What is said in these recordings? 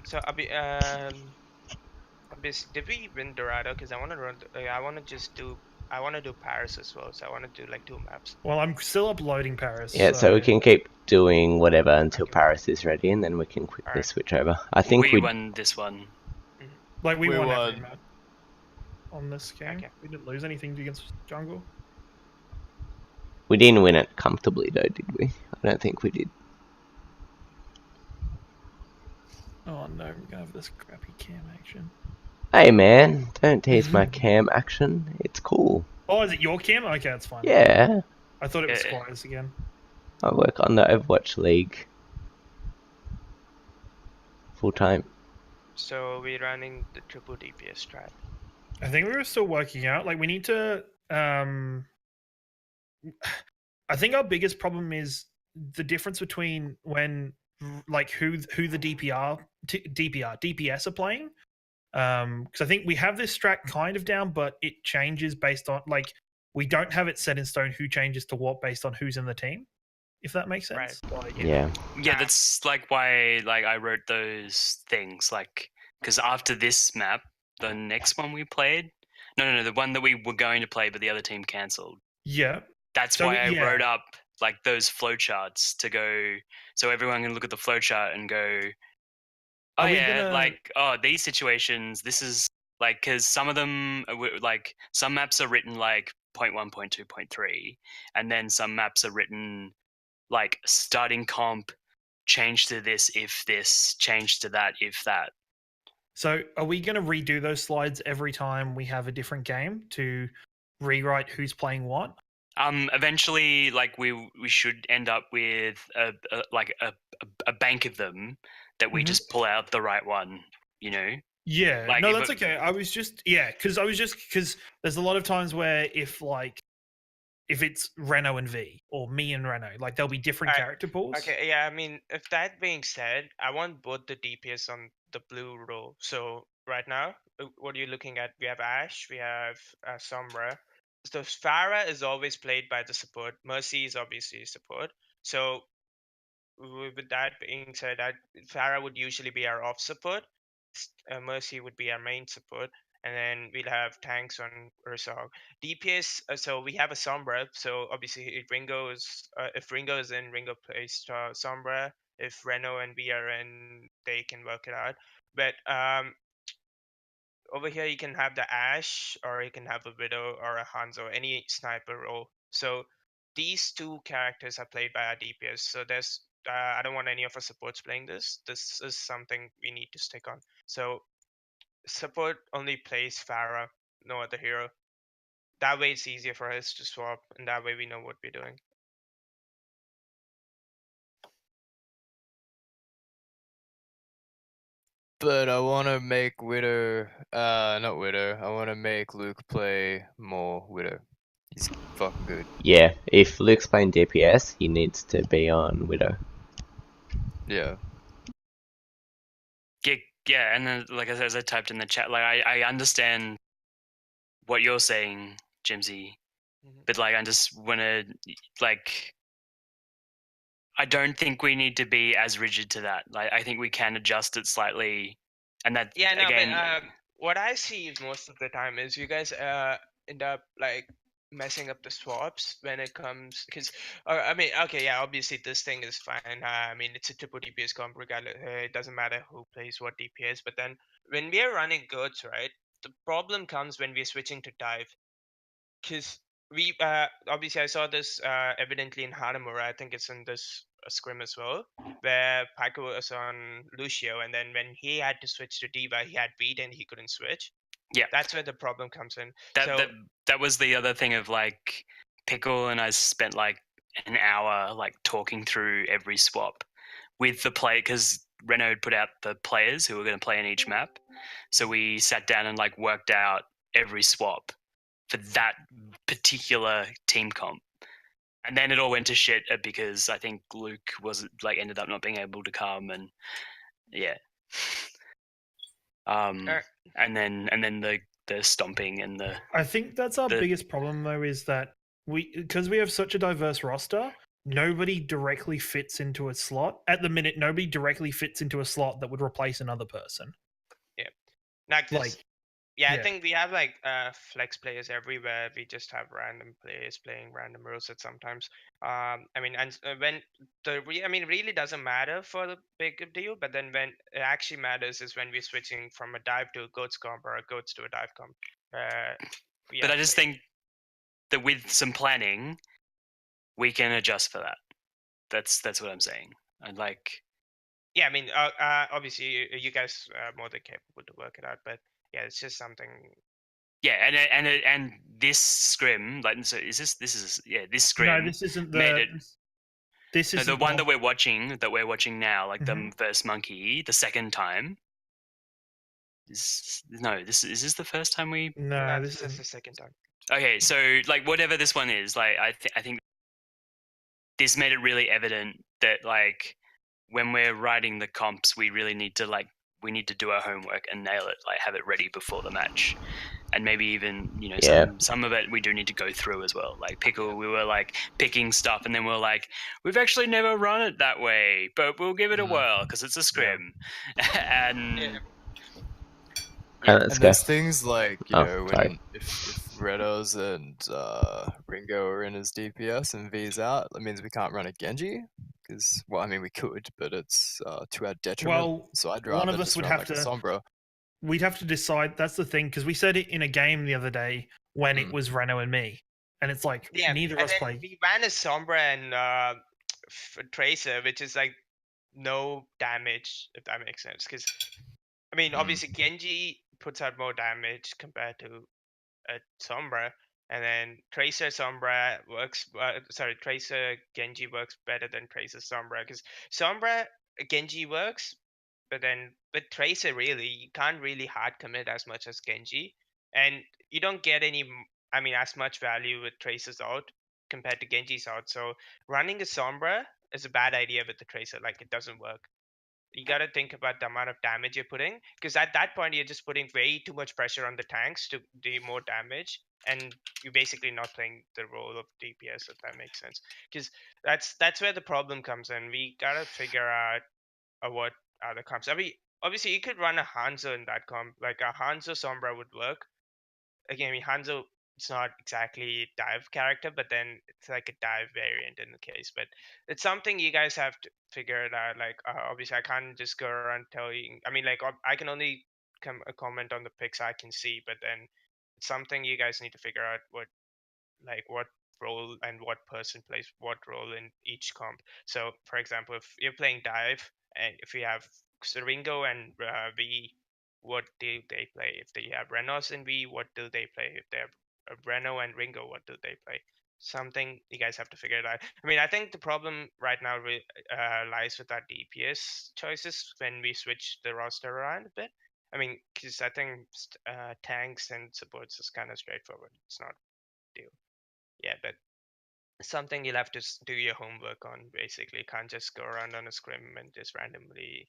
So did we win Dorado? Because I want to run. I want to just do. I want to do Paris as well. So I want to do like 2 maps. Well, I'm still uploading Paris. Yeah, so we can keep doing whatever until Okay. Paris is ready, and then we can quickly Alright. switch over. I think we won this one. Like we won every won. map on this game. Okay. We didn't lose anything against Jungle. We didn't win it comfortably, though, did we? I don't think we did. Oh no, we're gonna have this crappy cam action. Hey, man, don't tease my cam action. It's cool. Oh, is it your cam? Okay, that's fine. Yeah. I thought it was Yeah. Squires again. I work on the Overwatch League. Full time. So we're running the triple DPS strat. I think we were still working out. Like we need to. I think our biggest problem is the difference between when, like, who the DPS are playing. Because I think we have this strat kind of down, but it changes based on, like, we don't have it set in stone who changes to what based on who's in the team. If that makes sense. Right. Like, Yeah. Yeah, that's like why I wrote those things, like, because after this map, the next one we played, no, the one that we were going to play but the other team cancelled. Yeah. That's why I wrote up like those flowcharts to go, so everyone can look at the flowchart and go, oh yeah, like, oh, these situations, this is like, because some of them like some maps are written like 0.1, 0.2, 0.3, and then some maps are written like starting comp, change to this if this, change to that if that. So are we going to redo those slides every time we have a different game to rewrite who's playing what? Eventually, like we should end up with a bank of them that we just pull out the right one, you know? Yeah, like, no, that's okay. I was just because there's a lot of times where if it's Reno and V or me and Reno, like there'll be different character pools. Okay, yeah, I mean, if that being said, I want both the DPS on the blue row. So right now, what are you looking at? We have Ashe, we have Sombra. So Pharah is always played by the support. Mercy is obviously support. So with that being said, Pharah would usually be our off support. Mercy would be our main support. And then we'll have tanks on Ursa. DPS, so we have a Sombra. So obviously, if Ringo is in, Ringo plays Sombra. If Reno and we are in, they can work it out. But over here, you can have the Ashe, or you can have a Widow or a Hanzo, any sniper role. So these two characters are played by our DPS. So there's I don't want any of our supports playing this. This is something we need to stick on. So support only plays Pharah, no other hero. That way it's easier for us to swap, and that way we know what we're doing. But I want to make Widow, not Widow, I want to make Luke play more Widow. He's fucking good. Yeah, if Luke's playing DPS, he needs to be on Widow. Yeah. Yeah, and then, like, as I typed in the chat, like, I understand what you're saying, Gemzyy, but, like, I just want to, like, I don't think we need to be as rigid to that. Like, I think we can adjust it slightly, and that, again... but what I see most of the time is you guys end up, like, messing up the swaps when it comes, because I mean, okay, yeah, obviously this thing is fine. I mean, it's a triple DPS comp regardless. It doesn't matter who plays what DPS. But then when we are running goats, right, the problem comes when we're switching to dive, because we obviously I saw this evidently in Hanamura. I think it's in this scrim as well, where Paco was on Lucio, and then when he had to switch to Diva, he had beat and he couldn't switch. Yeah, that's where the problem comes in. That was the other thing of, like, Pickle and I spent like an hour like talking through every swap with the play, because Renault had put out the players who were going to play in each map. So we sat down and like worked out every swap for that particular team comp. And then it all went to shit because I think Luke was like ended up not being able to come, and yeah. And then the stomping and the... I think that's our biggest problem though, is that because we have such a diverse roster, nobody directly fits into a slot at the minute. Nobody directly fits into a slot that would replace another person. Not just Like, yeah, I yeah. think we have like flex players everywhere. We just have random players playing random roles at sometimes. I mean, and when I mean, it really doesn't matter for the big deal. But then when it actually matters is when we're switching from a dive to a goats comp or a goats to a dive comp. But I just think that with some planning, we can adjust for that. That's what I'm saying. And like, yeah, I mean, obviously you guys are more than capable to work it out. But yeah, it's just something. yeah, and this scrim, like, so is this is this scrim? No, this isn't made the. it. This No, is the one that we're watching now, like Mhm. the first monkey, the second time. Is this the first time we? No, This this is is the second time. Okay, so like whatever this one is, like I think this made it really evident that like when we're writing the comps, we really need to do our homework and nail it, like have it ready before the match. And maybe even, Yeah. some of it we do need to go through as well. Like Pickle, we were like picking stuff, and then we're like, we've actually never run it that way, but we'll give it a whirl because it's a scrim. And Yeah. Let's And go. there's things like, you Oh, know, sorry. when if Redos and Ringo are in as DPS and V's out, that means we can't run a Genji. Because, well, I mean, we could, but it's to our detriment. well. So I'd One rather of us just would run have like a to. Sombra. We'd have to decide. That's the thing, because we said it in a game the other day when it was Reno and me, and it's like Yeah, neither of and us then play. we ran a Sombra and Tracer, which is like no damage, if that makes sense. Because I mean, obviously Genji puts out more damage compared to a Sombra, and then Tracer Sombra works. Tracer Genji works better than Tracer Sombra because Sombra Genji works, but then with Tracer really you can't really hard commit as much as Genji, and you don't get I mean, as much value with Tracer's ult compared to Genji's ult. So running a Sombra is a bad idea with the Tracer. Like, it doesn't work. You got to think about the amount of damage you're putting, because at that point you're just putting way too much pressure on the tanks to do more damage, and you're basically not playing the role of DPS, if that makes sense. Because that's where the problem comes in. We gotta figure out what other comps. I mean, obviously you could run a Hanzo in that comp. Like a Hanzo Sombra would work. Again, I mean, Hanzo, it's not exactly a dive character, but then it's like a dive variant in the case. But it's something you guys have to figure it out. Like, obviously, I can't just go around telling. I mean, like, I can only comment on the picks I can see, but then it's something you guys need to figure out what role and what person plays what role in each comp. So, for example, if you're playing dive and if you have Ringo and V, what do they play? If they have Renos and V, what do they play? If they have Reno and Ringo, what do they play? Something you guys have to figure it out. I mean, I think the problem right now lies with our DPS choices when we switch the roster around a bit. I mean, because I think tanks and supports is kind of straightforward. It's not a deal. Yeah, but something you'll have to do your homework on. Basically, can't just go around on a scrim and just randomly.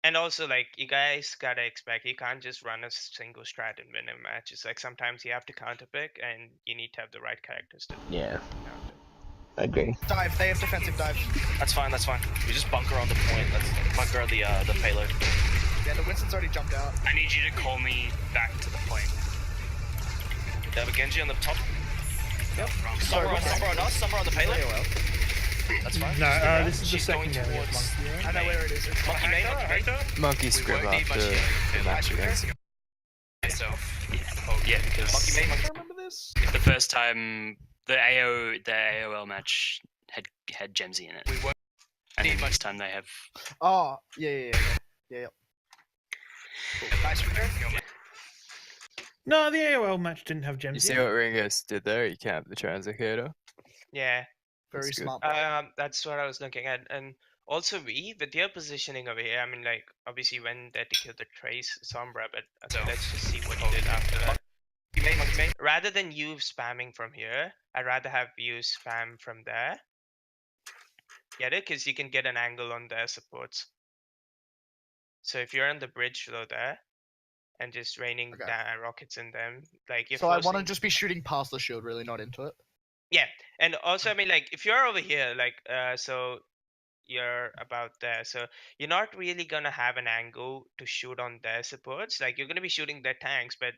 And also, like, you guys gotta expect you can't just run a single strat and win a match. It's like sometimes you have to counter pick, and you need to have the right characters to Yeah. counter. I agree. Dive. They have defensive dive. That's fine. We just bunker on the point. Let's bunker the payload. Yeah, the Winston's already jumped out. I need you to call me back to the point. They have a Genji on the top. Yep. Somewhere on us. Somewhere on the payload. That's fine. No, Just stay around. this is the She's going secondary of towards Monkey, right? I know where it is. It's Monkey main. Monkey We scrim won't need after much the match against him. So Yeah, because Monkey main. I remember this. the first time the AOL match had Gemzyy in it, We won't and need then much. this time they have. Oh, yeah. Nice return. No, the AOL match didn't have You gems. see what Ringo did there? He camped the translocator. Yeah, Very That's good. smart. that's what I was looking at. And also, with your positioning over here, I mean, like, obviously when they had to kill the Trace Sombra, but okay, let's just see what he did after that. Monkey main. Rather than you spamming from here, I'd rather have you spam from there. Get it? Because you can get an angle on their supports. So if you're on the bridge flow there, and just raining Okay. down rockets in them, like you're So I want to forcing- just be shooting past the shield, really, not into it. Yeah, and also I mean like if you're over here, like so you're about there, so you're not really gonna have an angle to shoot on their supports. Like you're gonna be shooting their tanks, but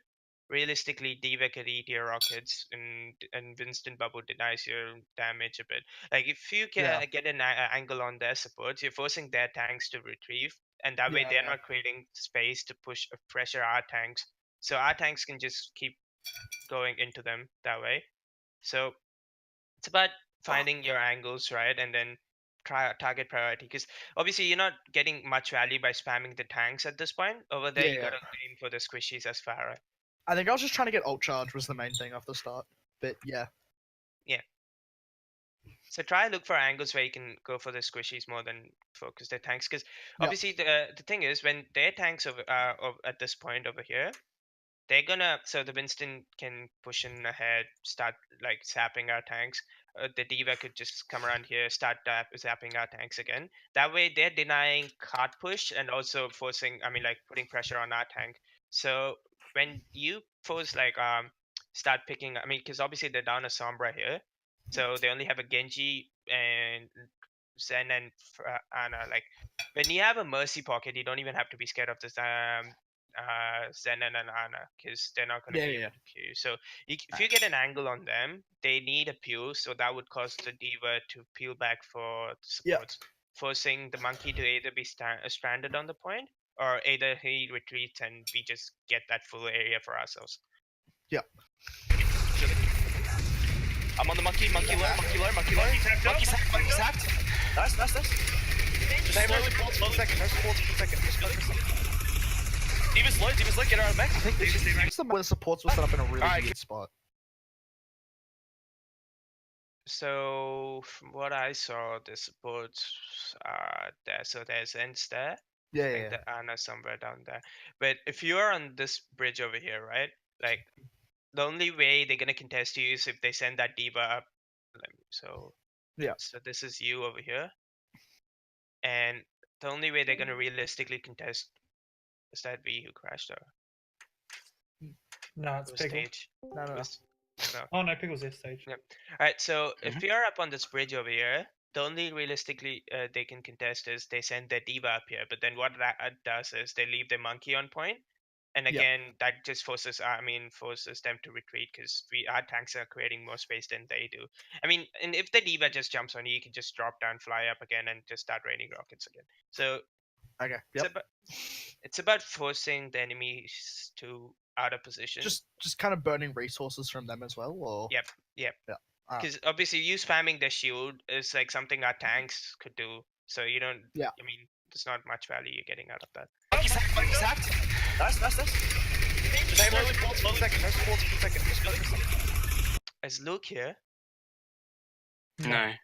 realistically Diva could eat your rockets, and Winston Bubble denies your damage a bit. Like if you Yeah. get an angle on their supports, you're forcing their tanks to retrieve, and that way Yeah, they're yeah. not creating space to push pressure our tanks, so our tanks can just keep going into them that way. So it's about finding your angles right, and then try target priority, because obviously you're not getting much value by spamming the tanks at this point. Over there Yeah, you yeah. gotta aim for the squishies as far. I think I was just trying to get ult charge was the main thing off the start. But yeah. So try look for angles where you can go for the squishies more than focus their tanks, because Yep. obviously the thing is when their tanks at this point over here, they're gonna, so the Winston can push in ahead, start like zapping our tanks. The Diva could just come around here, start zapping our tanks again. That way they're denying card push and also forcing, I mean like putting pressure on our tank. So when you force like start picking, I mean because obviously they're down a Sombra here, so they only have a Genji and Zen and Ana. Like when you have a Mercy pocket, you don't even have to be scared of this Zen and Ana, because they're not going to Yeah, be yeah, able to kill you. So if you get an angle on them, they need a peel, so that would cause the Diva to peel back for the Yeah. supports, forcing the monkey to either be stranded on the point, or either he retreats and we just get that full area for ourselves. I'm on the monkey low. Monkey sacked. Nice. Just slowly pull 2 seconds. Just focus. Diva's low. Get her out of mech. I think this is the where the supports were set up in a really Alright, weird spot. So from what I saw, the supports are there. So there's Ents there. Yeah, I yeah, think yeah. the Ana somewhere down there. But if you're on this bridge over here, right? Like the only way they're gonna contest you is if they send that Diva up. So Yeah. So this is you over here, and the only way they're gonna realistically contest is that V who crashed or No, it's was Pickle. stage. No, no, no. No. Oh no, Pickle's this stage. Yep. All right. So if you're up on this bridge over here, the only realistically they can contest is they send their Diva up here. But then what that does is they leave their monkey on point, and Yep. again that just forces them to retreat, because our tanks are creating more space than they do. I mean, and if the Diva just jumps on you, you can just drop down, fly up again, and just start raining rockets again. So Okay. it's Yep. about it's about forcing the enemies to out of position. Just kind of burning resources from them as well, or Yep. Yeah. Alright. Because obviously you spamming the shield is like something our tanks could do. So you don't. Yeah. I mean, there's not much value you're getting out of that. Monkey sacked. Nice. Just slowly pull 2 seconds. Just focus. Is Luke here? No.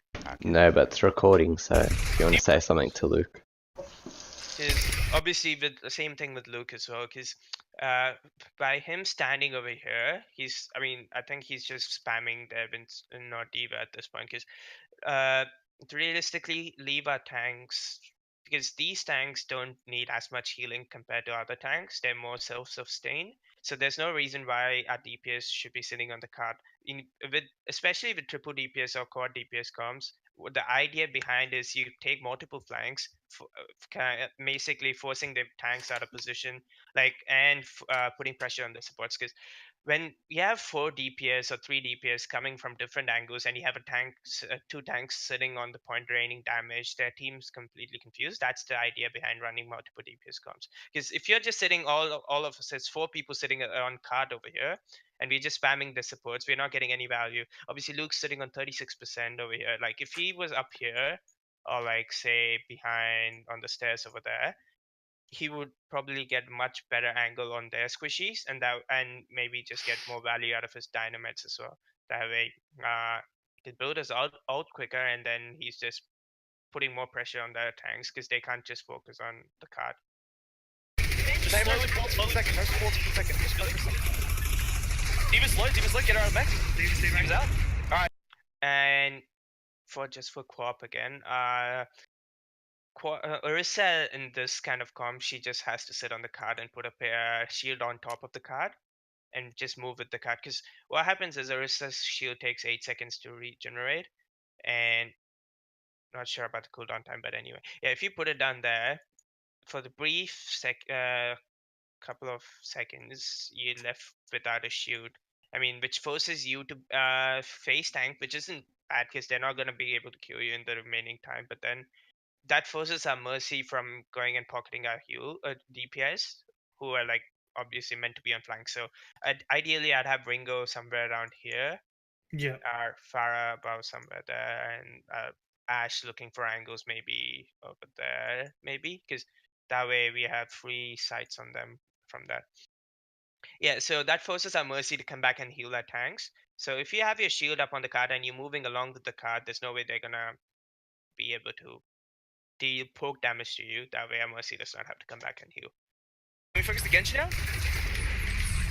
No, but it's recording, so if you want to say something to Luke. Because obviously with the same thing with Luke as well. Because by him standing over here, I think he's just spamming the Evans and not Diva at this point. Because to realistically leave our tanks, because these tanks don't need as much healing compared to other tanks. They're more self-sustained. So there's no reason why our DPS should be sitting on the card. Especially with triple DPS or quad DPS comms, the idea behind is you take multiple flanks, basically forcing the tanks out of position, and putting pressure on the supports. Because when you have 4 DPS or 3 DPS coming from different angles, and you have 2 tanks sitting on the point draining damage, their team's completely confused. That's the idea behind running multiple DPS comms. Because if you're just sitting all of us, it's 4 people sitting on card over here, and we're just spamming the supports, we're not getting any value. Obviously, Luke's sitting on 36% over here. Like if he was up here, or like say behind on the stairs over there, he would probably get much better angle on their squishies, and maybe just get more value out of his dynamites as well. That way, the build is out quicker, and then he's just putting more pressure on their tanks because they can't just focus on the card. Just slowly pull 2 seconds. Just focus. Diva's low. Get her out of mech. Diva's out. And for co-op again, Orisa in this kind of comp, she just has to sit on the card and put a shield on top of the card, and just move with the card. Because what happens is Orisa's shield takes 8 seconds to regenerate, and not sure about the cooldown time, but anyway, yeah, if you put it down there for the brief couple of seconds, you're left without a shield. I mean, which forces you to face tank, which isn't bad because they're not going to be able to kill you in the remaining time. But then that forces our Mercy from going and pocketing our DPS, who are like obviously meant to be on flank. So ideally, I'd have Ringo somewhere around here, Yeah. Farah above somewhere there, and Ash looking for angles maybe over there, maybe because that way we have free sights on them from that. Yeah, so that forces our Mercy to come back and heal our tanks. So if you have your shield up on the card and you're moving along with the card, there's no way they're gonna be able to deal poke damage to you. That way our Mercy does not have to come back and heal. Can we focus the Genji now?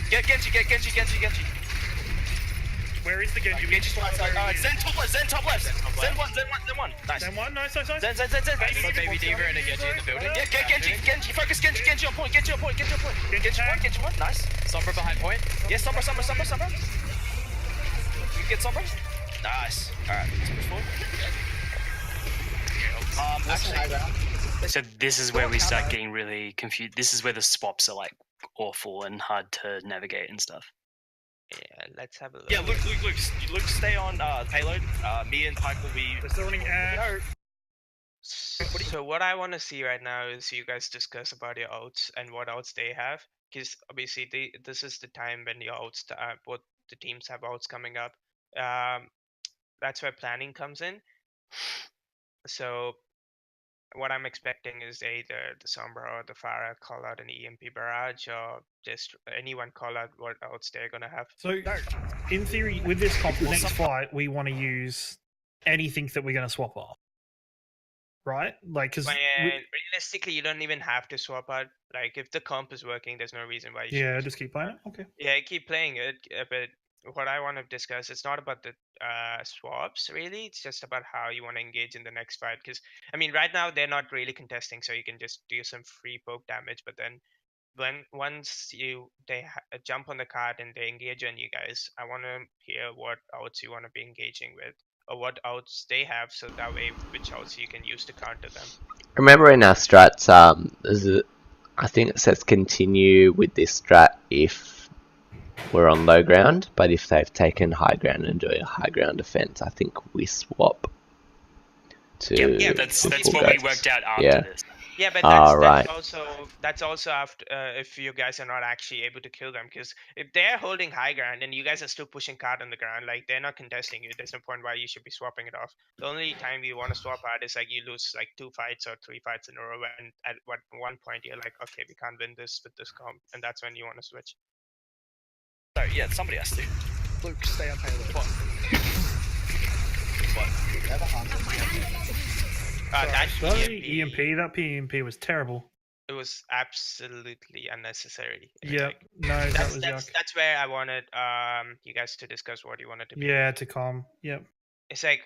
Get Genji. Where is the Genji? Genji's right side. Zen top left. Zen one. Nice. Zen one, nice. Zen. Baby Diva and a Genji in the building. Yeah, get Genji. Focus Genji on point. Genji on point. Genji one. Nice. Sombra behind point. Yes, Sombra. You get Sombra? Nice. Alright, let's push forward. Actually, So this is where we start getting really confused. This is where the swaps are like awful and hard to navigate and stuff. Yeah, let's have a look. yeah, Luke, stay on payload. Me and Pike will be. They're still running Ash. So what I want to see right now is you guys discuss about your outs and what outs they have, because obviously this is the time when your outs, both the teams have outs coming up. That's where planning comes in. So what I'm expecting is either the Sombra or the Farah call out an EMP barrage, or just anyone call out what outs they're gonna have. So, in theory, with this comp, the next fight, we want to use anything that we're going to swap off. Right? Like, because. Realistically, you don't even have to swap out. Like, if the comp is working, there's no reason why you Yeah, should. just keep playing it? Okay. Yeah, keep playing it. But what I want to discuss, it's not about the swaps, really. It's just about how you want to engage in the next fight. Because, I mean, right now, they're not really contesting, so you can just do some free poke damage. But then once they jump on the card and they engage on you guys, I want to hear what outs you want to be engaging with, or what outs they have, so that way which outs you can use to counter them. Remember in our strats, I think it says continue with this strat if we're on low ground, but if they've taken high ground and do a high ground defense, I think we swap to. Yeah, that's what full we ghosts. worked out after Yeah. this. Yeah, but Right. that's also after if you guys are not actually able to kill them, because if they're holding high ground and you guys are still pushing card on the ground, like they're not contesting you, there's no point why you should be swapping it off. The only time you want to swap out is like you lose like 2 fights or 3 fights in a row, and at one point you're like, okay, we can't win this with this comp, and that's when you want to switch. So yeah, somebody has to. Luke, stay on payload. What? That Sorry, EMP, that PMP was terrible. it was absolutely unnecessary. It's Yeah, like, no, that that's was that's, yuck. that's where I wanted you guys to discuss what you wanted to be. Yeah, to calm. Yep. It's like,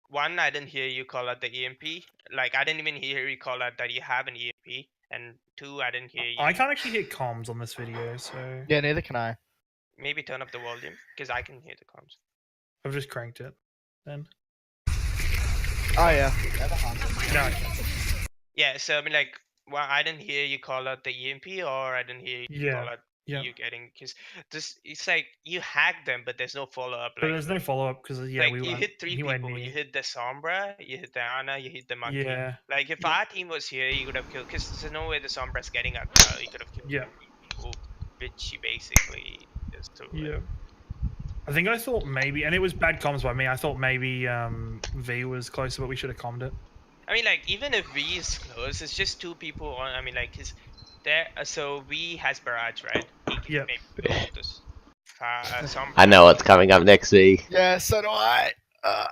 one, I didn't hear you call out the EMP. Like, I didn't even hear you call out that you have an EMP. And two, I didn't hear you. I can't actually hear comms on this video, so Yeah, neither can I. Maybe turn up the volume, because I can hear the comms. I've just cranked it. Then Oh yeah. no, I can't. Yeah, so I mean, like, well, I didn't hear you call out the EMP, or I didn't hear you call out yeah. you getting, because this, it's like you hack them, but there's no follow up. But Like, there's no follow up because yeah, like we you went. hit 3 he went people. near. You hit the Sombra, you hit the Ana, you hit the Monkey. Yeah. Like, if our team was here, you could have killed, because there's no way the Sombra's getting out. You could have killed Yeah. people, which she basically is too. Yeah. I think I thought maybe, and it was bad comms by me. I thought maybe V was closer, but we should have commed it. I mean, like, even if V is close, it's just 2 people on. I mean, like, his there. So V has barrage, right? He can Yeah. maybe go with this. Sombra. I know what's coming up next week. Yeah, so do I. I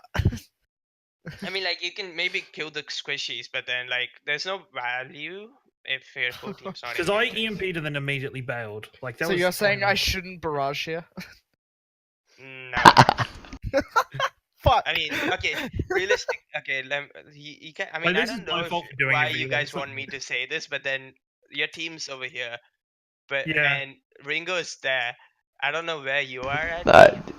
mean, like, you can maybe kill the squishies, but then, like, there's no value if your whole team's not. Because I engaging. EMP'd and then immediately bailed. Like that So was you're saying I pointless. shouldn't barrage here? No. Fuck. I mean, okay, realistic. Okay, you can. I mean, Like, I this don't is my know fault for doing why it, you really. guys want me to say this, but then your team's over here, but Yeah. and Ringo is there. I don't know where you are at.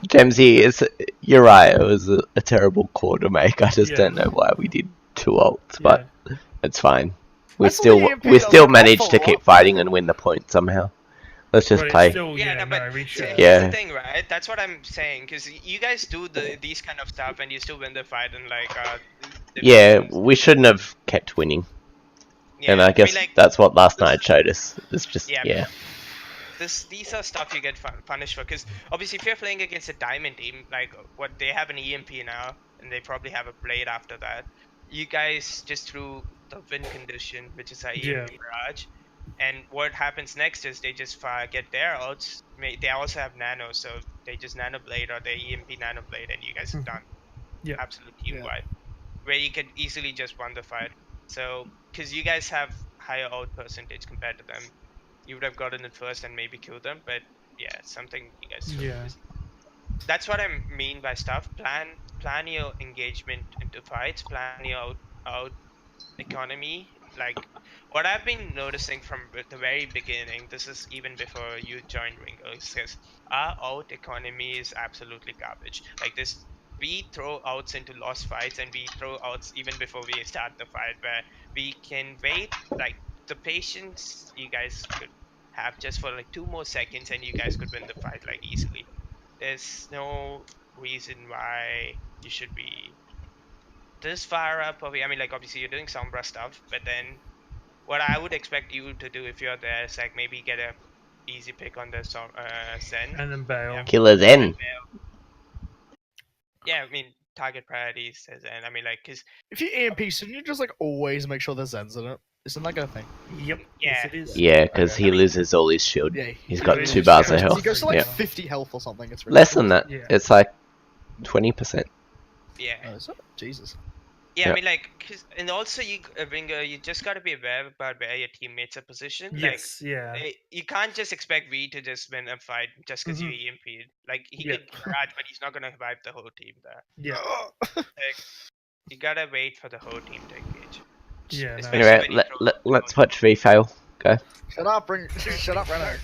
Gemzyy, you're right. It was a terrible call to make. I just Yeah. don't know why we did 2 ults, but it's fine. I saw the EMP, I was still like, managed what to the keep fuck? fighting and win the point somehow. Let's just But it's play. still, Yeah, no, but no, we so should. here's Yeah. the thing, right? That's what I'm saying, because you guys do these kind of stuff and you still win the fight and like Yeah, divisions. we shouldn't have kept winning. Yeah, And I guess like, that's what last this night is- showed us. It's just, Yeah. yeah. these are stuff you get punished for, because obviously if you're playing against a diamond team, like what they have an EMP now, and they probably have a blade after that. You guys just threw the win condition, which is our EMP barrage, and what happens next is they just get their ults. They also have nano, so they just nano blade or their EMP nano blade, and you guys are done. Yeah. Absolute team Yeah. wipe, where you could easily just won the fight. So because you guys have higher ult percentage compared to them, you would have gotten it first and maybe killed them. But yeah, it's something you guys should Yeah. that's what I mean by stuff. Plan your engagement into fights. Plan your out economy. Like what I've been noticing from the very beginning. This is even before you joined Ringo. Says our out economy is absolutely garbage. Like this, we throw outs into lost fights, and we throw outs even before we start the fight, where we can wait. Like the patience you guys could have just for like 2 more seconds, and you guys could win the fight like easily. There's no reason why you should be this far up. I mean, like obviously you're doing Sombra stuff, but then what I would expect you to do if you're there is like maybe get a easy pick on the Zen. And then bail. Killer Zen. Yeah, I mean target priorities Zen. I mean like because If you EMP, shouldn't you just like always make sure there's Zens in it? Isn't that a thing? Yep. Yeah. Yes, it is. Yeah, because Okay. he loses all his shield. Yeah. He's he got loses 2 bars damage. of health. He goes to like Yeah. 50 health or something. It's Less than that. Yeah. It's like 20%. yeah. Oh, is it? Jesus. Yeah, Yeah. I mean, like, and also you, Ringer, you just got to be aware about where your teammates are positioned. Yes. Yeah. Like, you can't just expect V to just win a fight just because you EMP'd. Like, he Yeah. could barrage, but he's not gonna wipe the whole team there. Yeah. Like, you gotta wait for the whole team to engage. Yeah. No. Especially Anyway, when you throw let's watch V fail. Go. Shut up, shut up, Reno.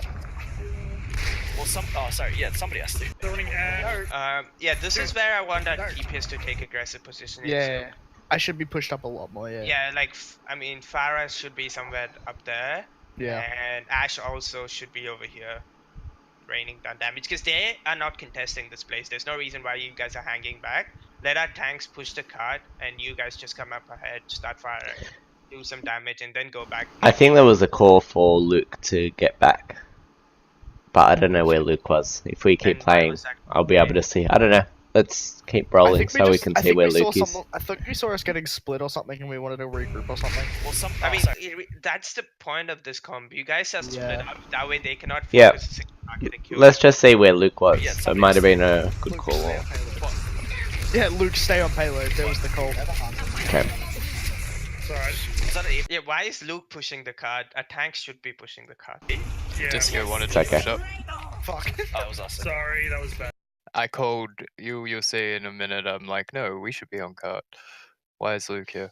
Well, sorry. Yeah, somebody has to. Zoning Ash. yeah, this is where I want our DPS to take aggressive positioning. Yeah. I should be pushed up a lot more, yeah. Yeah, like, I mean, Farah should be somewhere up there. Yeah. And Ash also should be over here, raining down damage, because they are not contesting this place. There's no reason why you guys are hanging back. Let our tanks push the cart, and you guys just come up ahead, start firing, do some damage, and then go back. I think there was a call for Luke to get back. But I don't know where Luke was. If we keep And playing, was that- I'll be able to see. I don't know. Let's keep rolling so we can see where Luke is. I think we saw us getting split or something and we wanted to regroup or something. Well, I mean, sorry. that's the point of this comp. You guys are split Yeah. up. That way they cannot Yeah. focus on getting killed. Let's just see where Luke was. Yeah, It might have been a good Luke, call. stay on payload. Yeah, Luke, stay on payload. There was the call. Okay. Sorry. Is that an Yeah, why is Luke pushing the cart? A tank should be pushing the cart. Yeah. Disco wanted It's to okay. push up. Fuck. Oh, it was us. Sorry, that was bad. I called you. You'll see in a minute. I'm like, no, we should be on cart. Why is Luke here?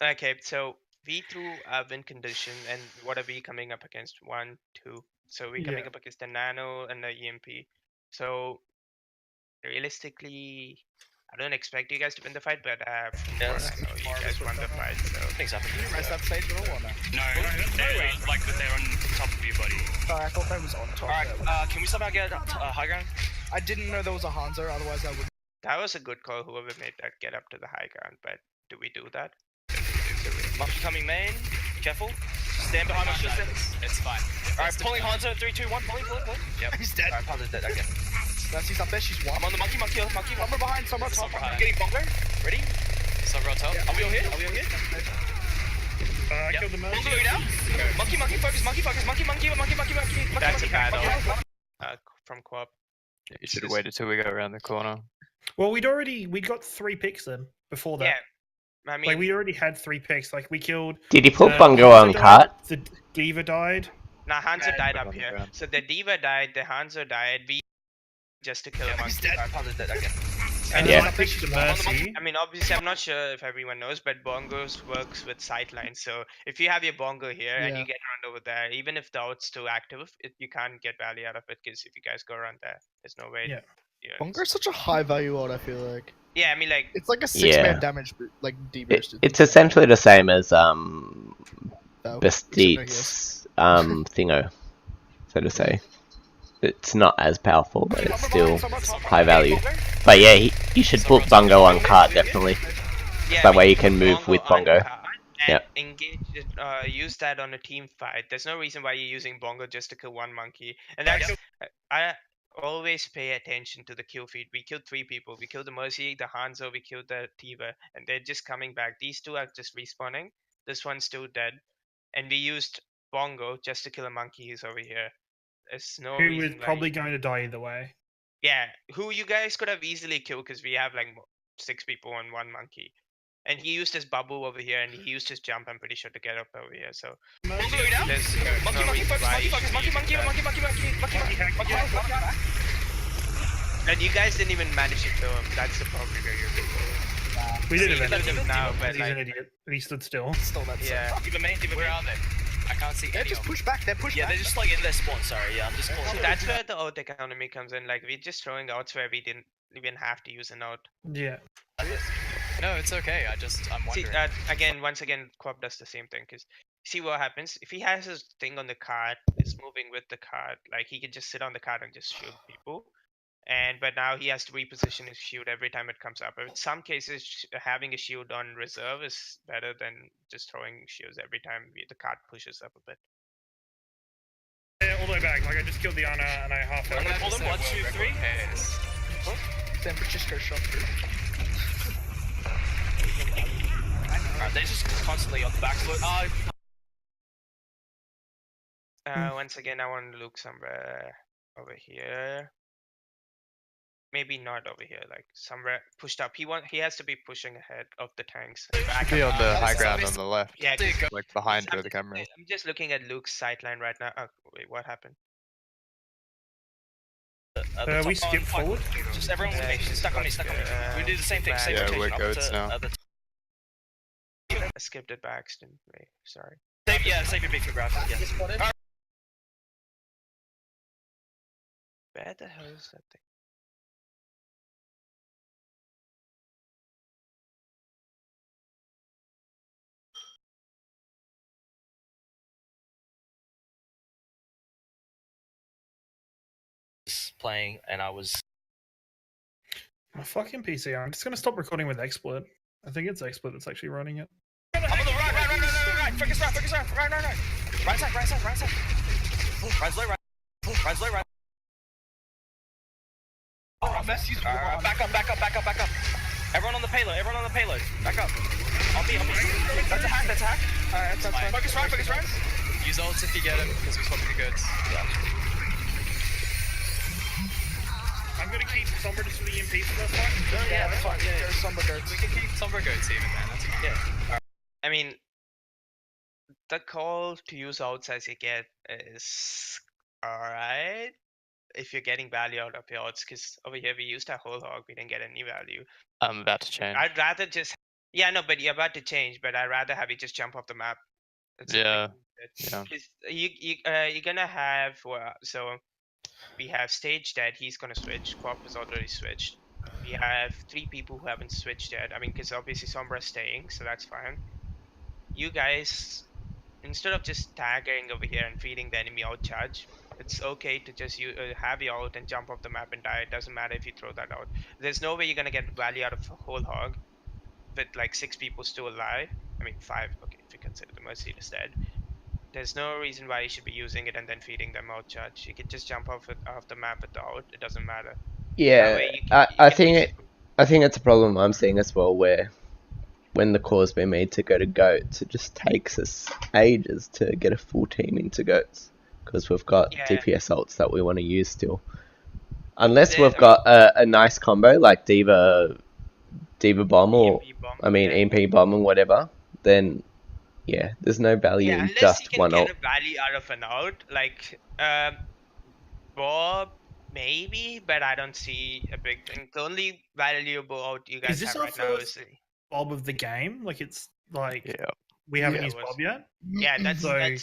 Okay, so we threw a win condition, and what are we coming up against? 1, 2. So we're coming Yeah. up against the nano and the EMP. So realistically, I don't expect you guys to win the fight, but Yeah, I know you guys won the fight. So Things happen. Did you raise that stage at all or no? No, like they're on top of you, buddy. Sorry, I thought that was on top. Alright, can we somehow get high ground? I didn't know there was a Hanzo, otherwise I would. that was a good call. Whoever made that get up to the high ground, but do we do that? Monkey coming main. Careful. Stand behind us. It's fine. Alright, pulling Hanzo. 3, 2, 1. Pulling. Yep. He's dead. Alright, Panda's dead. Okay. She's up there, she's one. I'm on the monkey. Somewhere behind, somewhere top. Somewhere I'm getting bongo. Ready? Sombra on top. Are we all here? I killed the Bongo mercy. down. Monkey focus. Monkey. That's a bad ult. From Co-op. You should have waited till we go around the corner. Well, we got 3 picks then before that. Yeah, I mean, Like we already had 3 picks. Like we killed. Did he put the Bungo Hanzo on died, cart? The Diva died. nah, Hanzo died put up on the here. ground. So the Diva died, the Hanzo died. We just to kill him. Alright, Panda's dead. Okay. And then Yeah. I picked the Mercy. I mean, obviously, I'm not sure if everyone knows, but bongos works with sightlines. So if you have your bongo here and Yeah. you get around over there, even if the out's still active, you can't get value out of it because if you guys go around there, there's no way. Yeah. Bongo is such a high value ult, I feel like. Yeah, I mean, like, It's like a Yeah. 6-man damage, like It, de-boosted. it's essentially the same as Though, except no heals. Bastique's thingo, so to say. It's not as powerful, but it's still high value. But yeah, you should put Bongo on cart definitely. yeah, That I way mean, you can put move with on Bongo. card and Yep. engage it, use that on a team fight. There's no reason why you're using bongo just to kill one monkey. And that's I always pay attention to the kill feed. We killed 3 people. We killed the Mercy, the Hanzo, we killed the Tiva, and they're just coming back. These 2 are just respawning. This one's still dead. And we used bongo just to kill a monkey who's over here. There's no Who reason was why probably going to die either way. yeah, who you guys could have easily killed because we have like 6 people and 1 monkey. And he used his bubble over here and he used his jump, I'm pretty sure, to get up over here. So Bongo, you down? there's Monkey, no monkey, reason focus, why monkey, you focus, should monkey, be monkey, using monkey, that. monkey, monkey, monkey. And you guys didn't even manage to kill him. That's the problem. We did See, eventually. kill him now, but He's an like, idiot. He stood still. Still that yeah. Diva main, Diva Where main. are they? I can't see They're any just of them. pushed back. They're pushed Yeah, back. they're just like in their spawn. Sorry, yeah, I'm just calling. See, that's where the out economy comes in. Like we're just throwing outs where we didn't even have to use an out. Yeah. No, it's okay. I'm See, wondering. once again, Quab does the same thing. Cause see what happens if he has his thing on the card, it's moving with the card. Like he can just sit on the card and just shoot people. But now he has to reposition his shield every time it comes up. In some cases, having a shield on reserve is better than just throwing shields every time the card pushes up a bit. Yeah, all the way back. Like I just killed the Ana and I half I'm gonna pull them. 1, 2, 3. San Francisco shot through. They're just constantly on the back foot. Once again, I want to look somewhere over here. Maybe not over here, like somewhere pushed up. He has to be pushing ahead of the tanks. Be on the high ground on the left, Yeah, 'cause like behind I'm where the camera is. I'm just looking at Luke's sightline right now. Oh, wait, what happened? We skip forward. Just everyone stuck on me, stuck on me. We do the same thing, same Yeah, rotation. we're up goats to- now. I skipped it by accident. Wait, sorry. Save your beat for graph. Yeah. Where the hell is that thing? Playing, and I was. My fucking PC. I'm just gonna stop recording with XSplit. I think it's XSplit that's actually running it. I'm on the right. Focus right. Right side. Right slow, right. Right slow, right. Back up. Everyone on the payload. Back up. On me. That's a hack. Alright, that's fine. Focus right. Use ults if you get him, because we swapped the goods. I'm gonna keep Sombra just for the EMP for that fight. Yeah, that's fine. Yeah. There's Sombra goats. We can keep Sombra goats even, man. That's okay. Yeah. I mean, the call to use outs as you get is alright if you're getting value out of your outs. Because over here we used our whole hog, we didn't get any value. I'm about to change. I'd rather just but you're about to change. But I'd rather have you just jump off the map. Yeah. Because you're gonna have so we have Stage dead. He's gonna switch. Quap has already switched. We have 3 people who haven't switched yet. I mean, because obviously Sombra's staying, so that's fine. You guys, instead of just tagging over here and feeding the enemy out charge, it's okay to just have your ult and jump off the map and die. It doesn't matter if you throw that out. There's no way you're gonna get value out of a whole hog with like 6 people still alive. I mean 5. Okay, if you consider the Mercy is dead. There's no reason why you should be using it and then feeding them out charge. You could just jump off the map with the out. It doesn't matter. Yeah, I think it's a problem I'm seeing as well, where when the call's been made to go to goats, it just takes us ages to get a full team into goats because we've got DPS ults that we want to use still. Unless we've got a nice combo like Diva bomb or EMP bomb and whatever, then yeah, there's no value in just one ult. Unless you can get a value out of an out, like Bob Maybe, but I don't see a big thing. The only valuable out you guys this have our right now is first Bob of the game? Like it's like Yeah. we haven't Yeah, used it was. Bob yet. yeah, So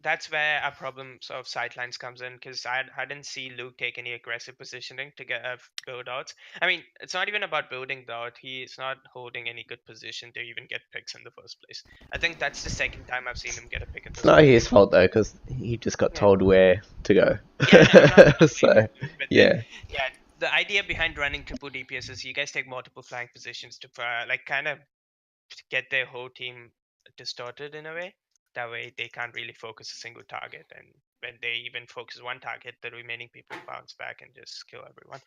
that's where our problems of sidelines comes in, because I didn't see Luke take any aggressive positioning to get build outs. I mean, it's not even about building the out. He's not holding any good position to even get picks in the first place. I think that's the second time I've seen him get a pick in It's this not game. his fault though, because he just got Yeah. told where to go. Yeah, no, I'm not So blaming Luke, but yeah. then, yeah, the idea behind running triple DPS is you guys take multiple flank positions to like kind of get their whole team distorted in a way. That way they can't really focus a single target, and when they even focus one target, the remaining people bounce back and just kill everyone.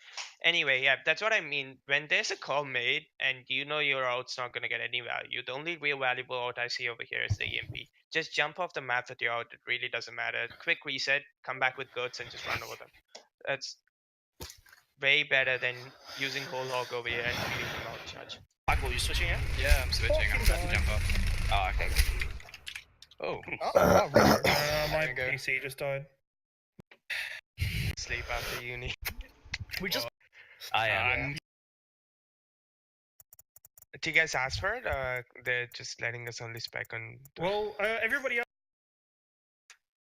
Anyway, yeah, that's what I mean. When there's a call made and you know your out's not going to get any value, the only real valuable out I see over here is the EMP. Just jump off the map with your out. It really doesn't matter. Quick reset, come back with goats and just run over them. That's way better than using whole hog over here and feeding them out charge. Michael, you switching in? Yeah, I'm switching. I'm about to jump off. Oh, okay. Oh. Oh, wow, Ringo. my Ringo. PC just died. Sleep after uni. We just I am. Do you guys ask for it? They're just letting us only spec on. Well, everybody else.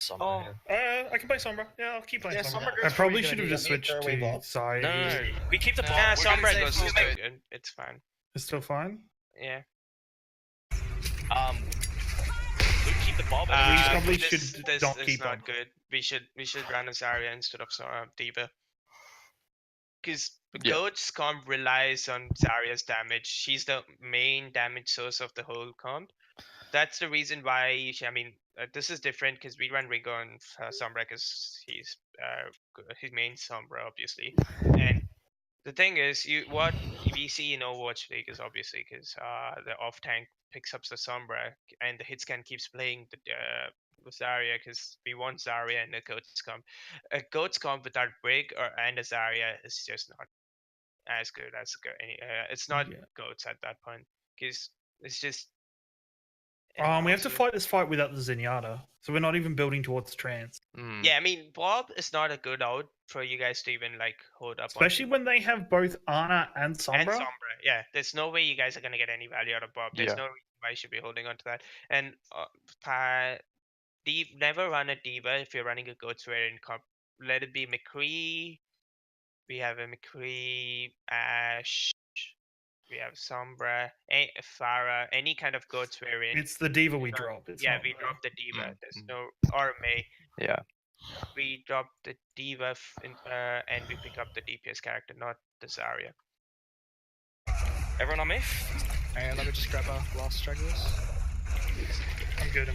Sombra I can play Sombra. Yeah, I'll keep playing Yeah, Sombra. Sombra I goes probably pretty should good. have just You don't switched need throwaway to bots. Psy. No, we keep the No. bomb. Yeah, we're gonna Sombra say goes full is still goat. good. It's fine. It's still fine. Yeah. We keep the bomb. We probably this, should this not is keep not on. good. We should run a Zarya instead of Diva. Because Yeah. Goat's comp relies on Zarya's damage. She's the main damage source of the whole comp. That's the reason why. I mean, this is different because we run Ringo on Sombra because he's his main Sombra, obviously. And the thing is, what we see in Overwatch League is obviously because the off tank picks up the Sombra and the hitscan keeps playing the Zarya because we want Zarya and the Goat's comp. A Goat's comp without Brig and a Zarya is just not as good as it's not Yeah. Goats at that point because it's just. We have to impossible. fight this fight without the Zenyatta, so we're not even building towards trans. Mm. Yeah, I mean, Bob is not a good out for you guys to even like hold up. Especially when they have both Ana and And Sombra. Sombra, yeah. There's no way you guys are gonna get any value out of Bob. There's Yeah. no reason why you should be holding on to that. And never run a Diva if you're running a Goats variant comp. Let it be McCree. We have a McCree, Ash. We have Sombra, Farah, any kind of Goats variant. It's the Diva we drop. It's Yeah, not we the- drop the Diva. There's Mm. no or May. Yeah. We drop the Diva and we pick up the DPS character, not the Zarya. Everyone on me? And let me just grab a last strike of this. I'm good.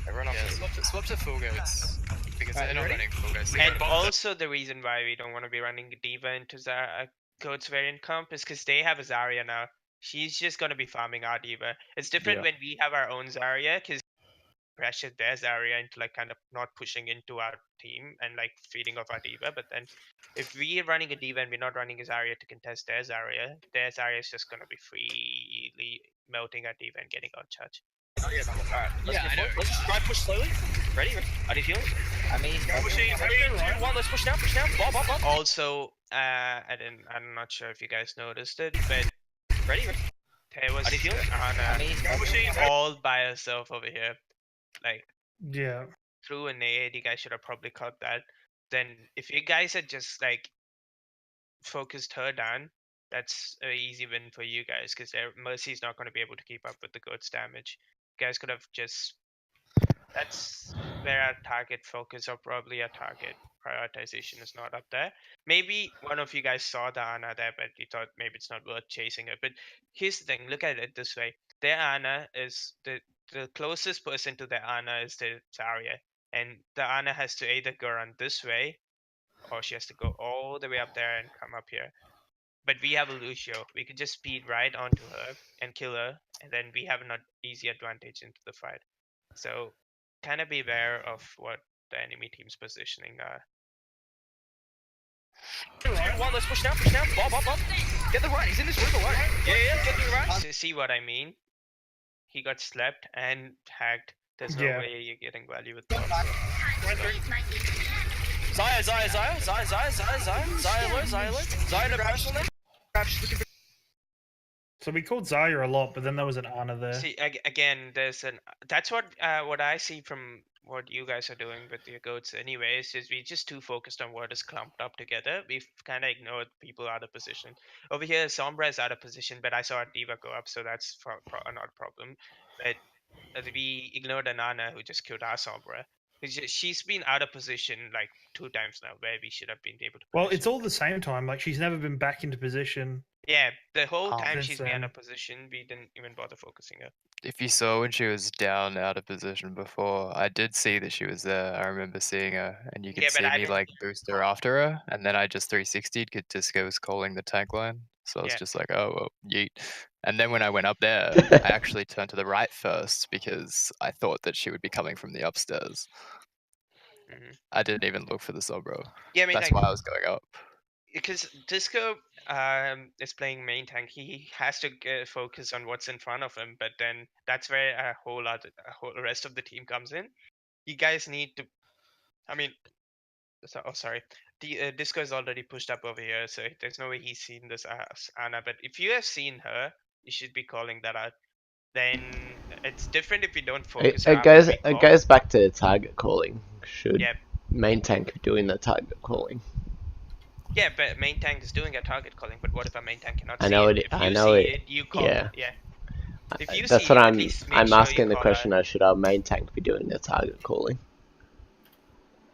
Everyone on Yeah, me? swap to full goats. Because Alright, they're not ready? running full goats. And also the reason why we don't want to be running Diva into Goats variant comp is because they have a Zarya now. She's just going to be farming our Diva. It's different Yeah. when we have our own Zarya because pressured their Zarya into like kind of not pushing into our team and like feeding off our Diva. But then if we're running a Diva and we're not running a Zarya to contest their Zarya is just going to be freely melting our Diva and getting out charge. Alright, let's Yeah, get I know. forward. Let's just try push slowly. Ready? I need healing. I mean, Pushing. 3, 2, 1. Let's push down. Bob. Also, I'm not sure if you guys noticed it, but Ready? there was I need healing. Anna Pushing. all by herself over here. Like Yeah. through an AD, you guys should have probably caught that. Then if you guys had just like focused her down, that's an easy win for you guys because Mercy's not going to be able to keep up with the Goat's damage. You guys could have just. That's where our target focus or probably our target prioritization is not up there. Maybe one of you guys saw the Ana there, but you thought maybe it's not worth chasing it. But here's the thing: look at it this way: their Ana is the closest person to the Ana is the Zarya, and the Ana has to either go around this way, or she has to go all the way up there and come up here. But we have a Lucio. We could just speed right onto her and kill her, and then we have an easy advantage into the fight. So kind of be aware of what the enemy team's positioning are. 2, 1. Let's push down. Bob. Get the right. He's in this room alone. Yeah. Get the right. See what I mean? He got slept and hacked. There's no Yeah. way you're getting value with Bob. Zaya, no pressure on them. So we called Zaya a lot, but then there was an Ana there. See, again, there's an. That's what I see from what you guys are doing with your goats. Anyways, is we just too focused on what is clumped up together. We've kind of ignored people out of position. Over here, Sombra is out of position, but I saw a Diva go up, so that's not a problem. But we ignored Anana, who just killed our Sombra. She's been out of position like 2 times now, where we should have been able to. Well, it's all the same time. Like she's never been back into position. Yeah, the whole time since she's been out then. of position, we didn't even bother focusing her. If you saw when she was down out of position before, I did see that she was there. I remember seeing her, and you could Yeah, but see I me didn't like boost her after her, and then I just 360'd because Disco was calling the tank line. So I was Yeah. just like, oh, well, yeet. And then when I went up there, I actually turned to the right first because I thought that she would be coming from the upstairs. I didn't even look for the Sobro. Yeah, I mean, That's like, why I was going up. because Disco is playing main tank, he has to focus on what's in front of him. But then that's where a whole rest of the team comes in. You guys need to. I mean, sorry. The Disco is already pushed up over here, so there's no way he's seen this Ana. But if you have seen her, you should be calling that out. Then it's different if you don't focus. It goes back to target calling. Should Yeah. main tank be doing the target calling? Yeah, but main tank is doing a target calling. But what if a main tank cannot see know it? it. If I you know see it. you call. Yeah. Yeah. If you That's see what it, at I'm. least make I'm sure you asking the call question: out. should our main tank be doing the target calling?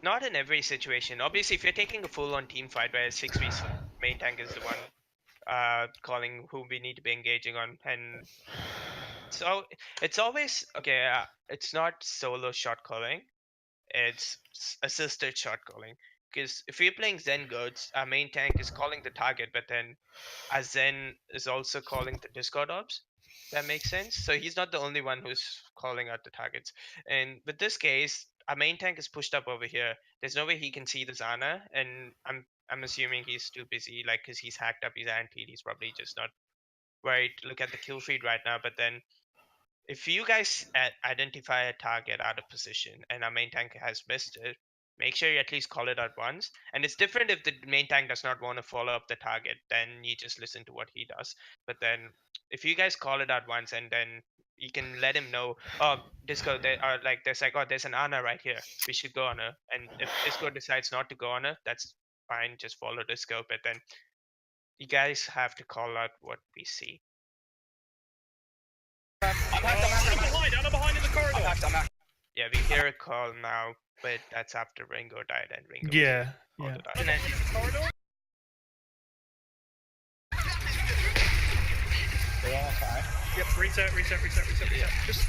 Not in every situation. Obviously, if you're taking a full-on team fight where 6v main tank is the one calling who we need to be engaging on, and so it's always okay. It's not solo shot calling; it's assisted shot calling. Because if we're playing Zen Goats, our main tank is calling the target, but then our Zen is also calling the Discord ops. That makes sense. So he's not the only one who's calling out the targets. And with this case, our main tank is pushed up over here. There's no way he can see the Zana, and I'm assuming he's too busy, like, because he's hacked up his anti. He's probably just not worried to look at the kill feed right now. But then, if you guys identify a target out of position and our main tank has missed it, make sure you at least call it out once. And it's different if the main tank does not want to follow up the target, then you just listen to what he does. But then if you guys call it out once and then you can let him know, oh, Disco, there's like, oh, there's an Ana right here. We should go on her. And if Disco decides not to go on her, that's fine. Just follow Disco. But then you guys have to call out what we see. I'm behind in the corridor. I'm hacked. Yeah, we hear a call now, but that's after Ringo died and Ringo. Yeah. all Yeah. the time. And then corridor. Yep. Reset. Just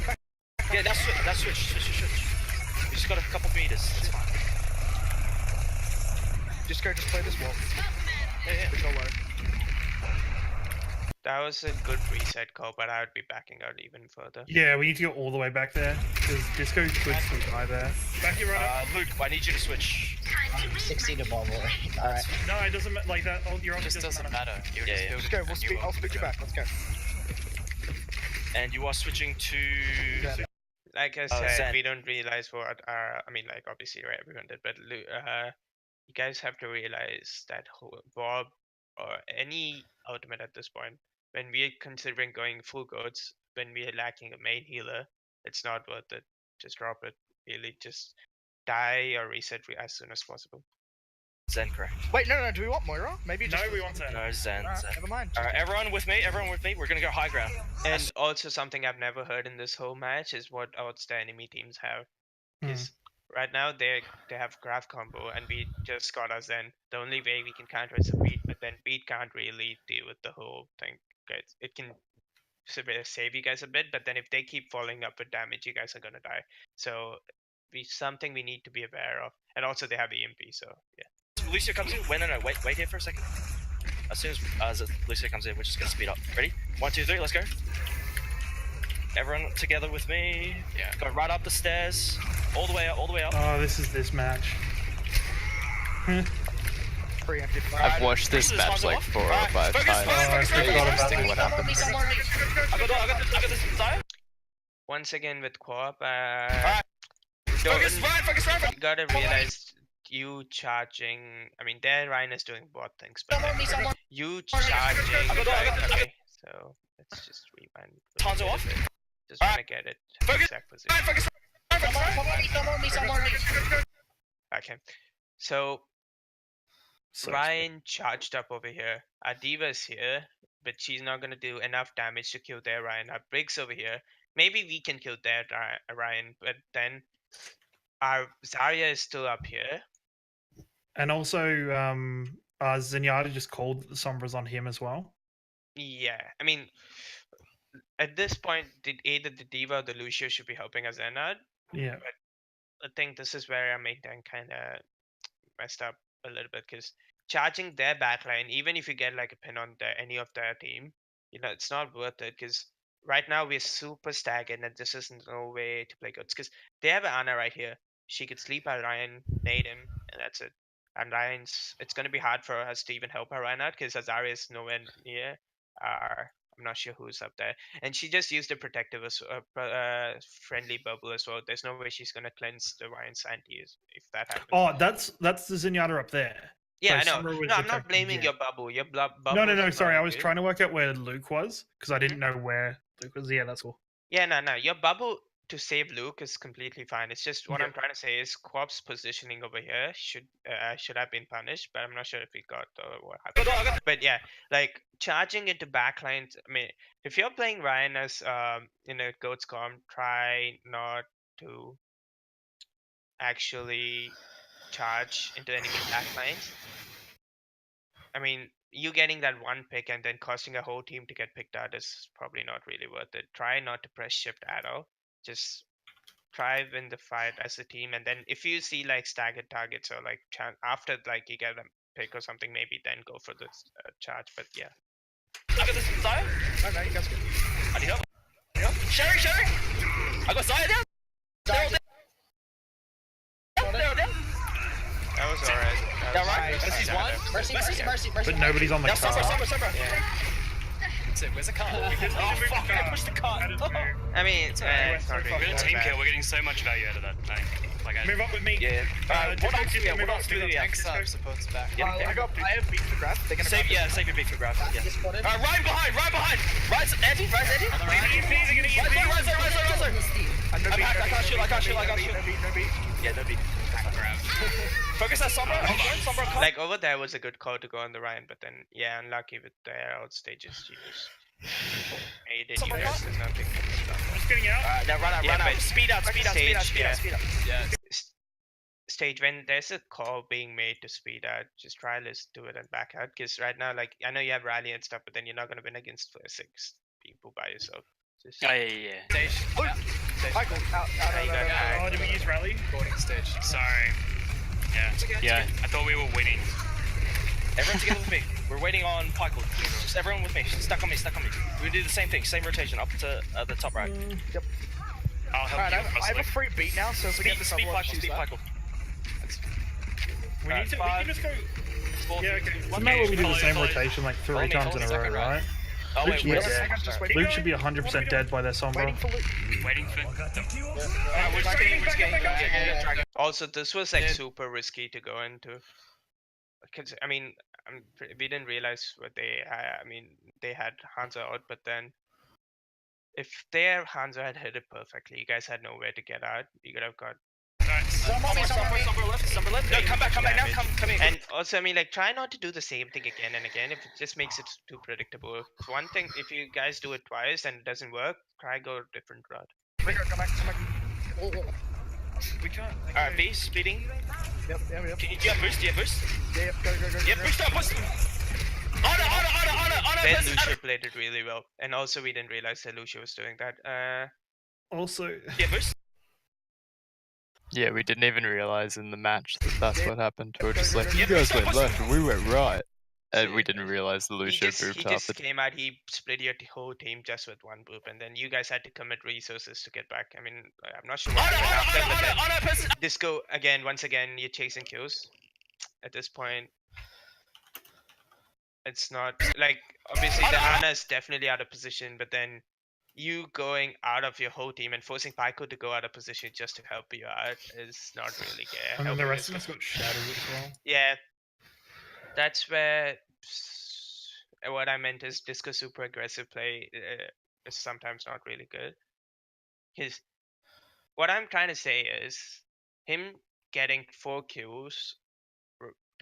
back. Yeah, that's switch. We just got a couple meters. It's fine. Just play this wall. Yeah. There's no way. That was a good reset call, but I would be backing out even further. Yeah, we need to go all the way back there because Disco could still die there. Back your runner. Luke, I need you to switch. 16 to ball boy. Alright. No, it doesn't like that. Oh, you're on. It just doesn't matter. You're Yeah, just yeah. building Let's go. a We'll new speed. I'll world speed you together. back. Let's go. And you are switching to. Yeah. Like I said, Zen. we don't realize what I mean, like obviously everyone did, but you guys have to realize that Bob or any ultimate at this point, when we're considering going full goats, when we're lacking a main healer, it's not worth it. Just drop it. Really, just die or reset as soon as possible. Zen, correct. Wait, no. Do we want Moira? Maybe just. No, we want Zen. No, Zen. Alright, Zen. never mind. Alright, everyone with me. We're gonna go high ground. And also something I've never heard in this whole match is what odds the enemy teams have. Because right now they have graph combo and we just got us Zen. The only way we can counter is a beat, but then beat can't really deal with the whole thing. It can save you guys a bit, but then if they keep following up with damage, you guys are gonna die. So something we need to be aware of. And also they have EMP, so yeah. Lucio comes in. Wait here for a second. As soon as Lucio comes in, we're just gonna speed up. Ready? 1, 2, 3, let's go. Everyone together with me. Yeah. Go right up the stairs. All the way up. Oh, this is this match. Preempted. I've watched this This match one's like off. 4 or Alright, 5 focus, times. focus, It's focus, really focus. interesting what happens. I got this Zaya. Once again with co-op, Focus, Ryan, focus, Ryan. You gotta realize you charging. I mean, their Ryan is doing both things, but you charging. Okay, so let's just rewind. Tonzo off. Just wanna get it. Focus, Exact position. Focus, Okay, so Ryan charged up over here. Our Diva's here, but she's not gonna do enough damage to kill their Ryan. Our Briggs over here. Maybe we can kill their Ryan, but then our Zarya is still up here. And also, Zenyatta just called that the Sombra's on him as well. Yeah, I mean, at this point, either the Diva or the Lucio should be helping us Zenard. Yeah. But I think this is where our main tank kind of messed up a little bit, because charging their backline, even if you get like a pin on any of their team, it's not worth it, because right now we're super staggered and this is no way to play goods, because they have Ana right here. She could sleep at Ryan, nade him, and that's it. And it's going to be hard for us to even help her right now, because Azari is nowhere near. I'm not sure who's up there. And she just used a protective friendly bubble as well. There's no way she's going to cleanse the Ryan's anti if that happens. Oh, that's the Zenyatta up there. Yeah, So I know. No, I'm not blaming your bubble. Your bubble. No. Sorry, I was trying to work out where Luke was because I didn't know where Luke was. Yeah, that's cool. Yeah, no. Your bubble to save Luke is completely fine. It's just what I'm trying to say is Quap's positioning over here should have been punished, but I'm not sure if he got or what happened. But yeah, like charging into backlines. I mean, if you're playing Ryan as in a Goats comp, try not to actually charge into enemy backlines. I mean, you getting that one pick and then costing a whole team to get picked out is probably not really worth it. Try not to press shift at all. Just try win the fight as a team, and then if you see like staggered targets or like after like you get a pick or something, maybe then go for the charge. But yeah. I got this Zaya. No, you guys good. I need help. Sherry. I got Zaya down. They're all down. That was alright. That right? Mercy's one. Mercy. But nobody's on the car. Sombra. Yeah. Where's the car? Oh fuck! I pushed the car. I mean, it's not We're really in a team kill. We're getting so much value out of that. Move up with me. Yeah. What else do we have? Tanks up, supports back. Yeah. I have beat for grab. They're gonna Save your beat for grab. Yeah. Ryan behind. Ryan's anti. Ryan's I can't shoot. No beat. Yeah, no beat. Focus on Sombra. like over there was a good call to go on the Ryan, but then yeah, unlucky with their outstages. She just made it. You guys did nothing. I'm just getting out. Now run out. Speed up. Yeah. Stage when there's a call being made to speed out, just try let's do it and back out, because right now, like, I know you have rally and stuff, but then you're not going to win against 6 people by yourself. Just Yeah. Stage. Michael, out. Oh, did we use rally? Boarding stage. Sorry. Yeah. I thought we were winning. Everyone together with me. We're waiting on Michael. Just everyone with me. Stuck on me. We do the same thing, same rotation, up to the top right. Yep. I'll help Alright, you. I have a free beat now, so if we get this Speed Michael. We need to. We can just go. Yeah, okay. One Now we do the follow, same follow. rotation like 3 Follow me, times in a row, second round. right? Oh wait, Luke, Just waiting. Luke should be 100% dead by their Sombra. Waiting for Luke. Waiting for we're just getting Dragon. also, this was like super risky to go into, because I mean, we didn't realize what they had. I mean, they had Hanzo out, but then if their Hanzo had hit it perfectly, you guys had nowhere to get out. You could have got. Sombra left. No, come back now. Come in. And also, I mean, like, try not to do the same thing again and again. If it just makes it too predictable. One thing, if you guys do it twice and it doesn't work, try go a different route. Come back. We can't. Alright, V speeding. Yep. Do you have boost? Yeah, go. Yeah, boost up. Honor. Then Lucio played it really well. And also, we didn't realize that Lucio was doing that. Also. Yeah, boost. Yeah, we didn't even realize in the match that that's what happened. We were just like, you Yeah, guys but went left and we went right. And we See, didn't realize the He Lucio just booped after. came out, he split your whole team just with one boop, and then you guys had to commit resources to get back. I mean, I'm not sure what happened after, but then Disco, once again, you're chasing kills. At this point, it's not, like, obviously the Ana is definitely out of position, but then you going out of your whole team and forcing Pyko to go out of position just to help you out is not really And then the helping rest us of us with- got shattered as well. Yeah, that's where what I meant is Disco super aggressive play is sometimes not really good. His what I'm trying to say is him getting 4 kills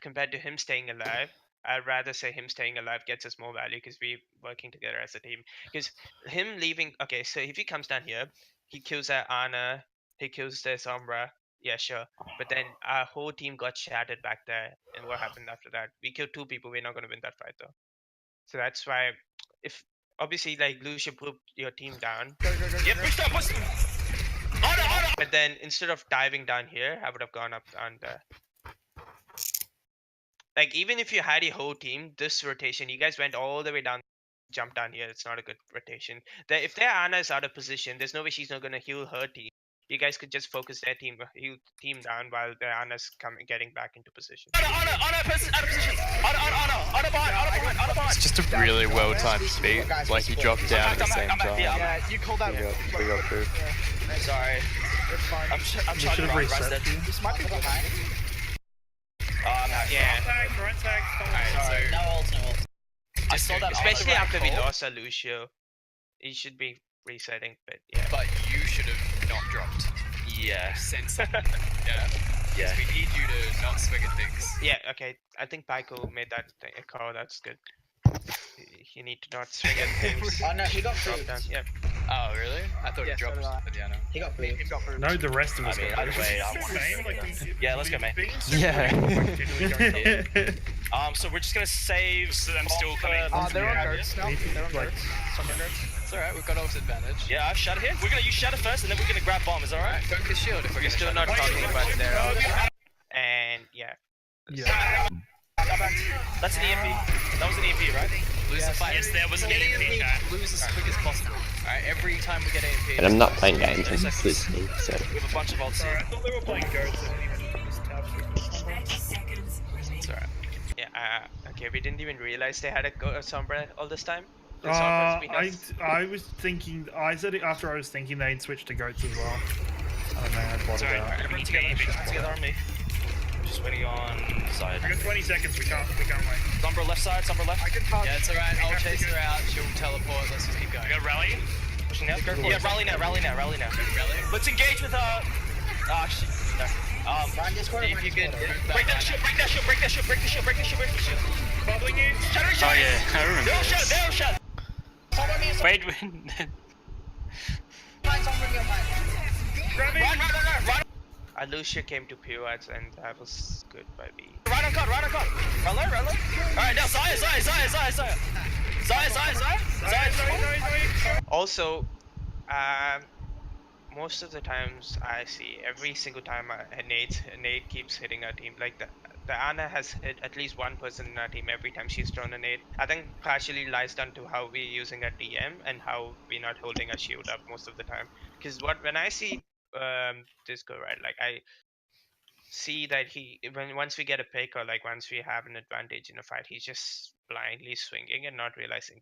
compared to him staying alive. I'd rather say him staying alive gets us more value because we're working together as a team. Because him leaving, okay, so if he comes down here, he kills that Ana, he kills the Sombra, yeah, sure. But then our whole team got shattered back there, and what happened after that? We killed 2 people. We're not going to win that fight though. So that's why, if obviously like Lucia put your team down, Yeah, push down, push down. Ana. but then instead of diving down here, I would have gone up on the. Like even if you had your whole team, this rotation, you guys went all the way down, jump down here. It's not a good rotation. If their Ana is out of position, there's no way she's not gonna heal her team. You guys could just focus their team, heal team down while their Ana's getting back into position. Ana, out of position. Ana behind. It's just a really well timed beat. Like he dropped down at the same time. Yeah, you called that. We got through. Sorry. It's fine. I'm You trying should to have run reset. that. This might be behind. Yeah. Sorry. No ult, no ult. I saw that. Especially Ana after we call, lost a Lucio. He should be resetting, but yeah. But you should have not dropped. Yeah. Sense. Yeah. Yeah. We need you to not swing at things. Yeah, okay. I think Pyko made that call. That's good. You need to not swing at things. Oh no, he got Drop food. down. Yeah. Oh, really? I thought Yeah, you so dropped did I. at the Ana. He got food. He got through. No, the rest of us. I mean, got either way, I want Same, like, Yeah, let's go, man. Yeah. So we're just gonna save. So I'm still coming. They're on Yeah. guards now. They're on guards. Some are guards. It's alright, we've got Ult's advantage. Yeah, I have Shatter here. We're gonna use Shatter first, and then we're gonna grab bomb. Is that alright? Focus shield if we're We're gonna still not talking about their and yeah. Yeah. That's an EMP. That was an EMP, right? lose the fight. Yes, there was an EMP chat. Lose as quick as possible. Alright, every time we get AMP. And I'm not playing games, I'm just listening, so. We have a bunch of ults Sorry, I here. thought they were playing goats. I didn't even use tab It's alright. Yeah, okay, we didn't even realize they had a Sombra all this time. The Sombra's been us- I was thinking. I said it after I was thinking they'd switch to goats as well. I don't know. I blotted Sorry, out. Everyone together on me. Just waiting on side. We got 20 seconds. We can't wait. Sombra left side, Sombra left. I can touch. Yeah, it's alright, I'll chase her out, she'll teleport, let's just keep going. We got rally. Pushing out. Yeah, rally now. Rally? Let's engage with shit. No. Run Discord, If run you can Discord. break that shield. Bubbling in. Shatter. Oh yeah, I remember. They're all shot. Someone needs to Wait, find someone in your mind. Run. Lucia came to POS and that was good by me. Right on cut. Run low. Alright, now Zaya. Also, most of the times I see every single time a nade keeps hitting our team. Like the Ana has hit at least one person in our team every time she's thrown a nade. I think partially lies down to how we're using our DM and how we're not holding our shield up most of the time. Because when I see Disco, right, like I see that once we get a pick or like once we have an advantage in a fight, he's just blindly swinging and not realizing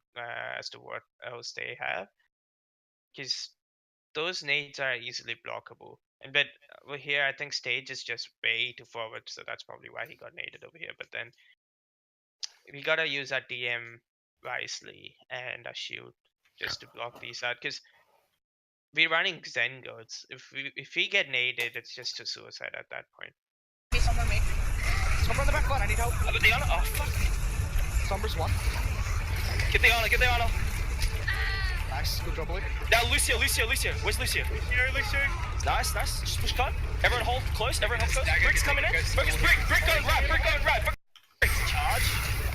as to what else they have. Because those nades are easily blockable. But over here, I think stage is just way too forward, so that's probably why he got naded over here. But then we gotta use our DM wisely and our shield just to block these out, because we're running Zen goats. If we get naded, it's just a suicide at that point. Someone me. Someone on the back line. I need help. I got the Ana. Oh fuck. Sombra's one. Get the Ana. Nice. Good job, boy. Now Lucio. Where's Lucio? Nice. Just push cut. Everyone hold close. Brick's coming in. Focus Brick going right. Brick charge.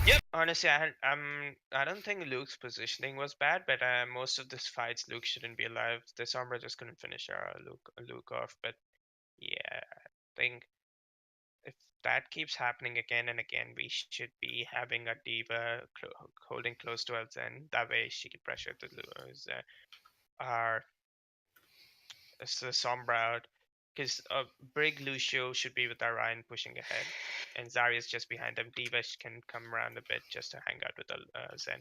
Yep. Honestly, I don't think Luke's positioning was bad, but most of this fights Luke shouldn't be alive. The Sombra just couldn't finish our Luke off. But yeah, I think if that keeps happening again and again, we should be having a diva holding close to us, and that way she can pressure the Sombra out. Because Brig Lucio should be with Orion pushing ahead, and Zarya's just behind them. Diva can come around a bit just to hang out with the Zen.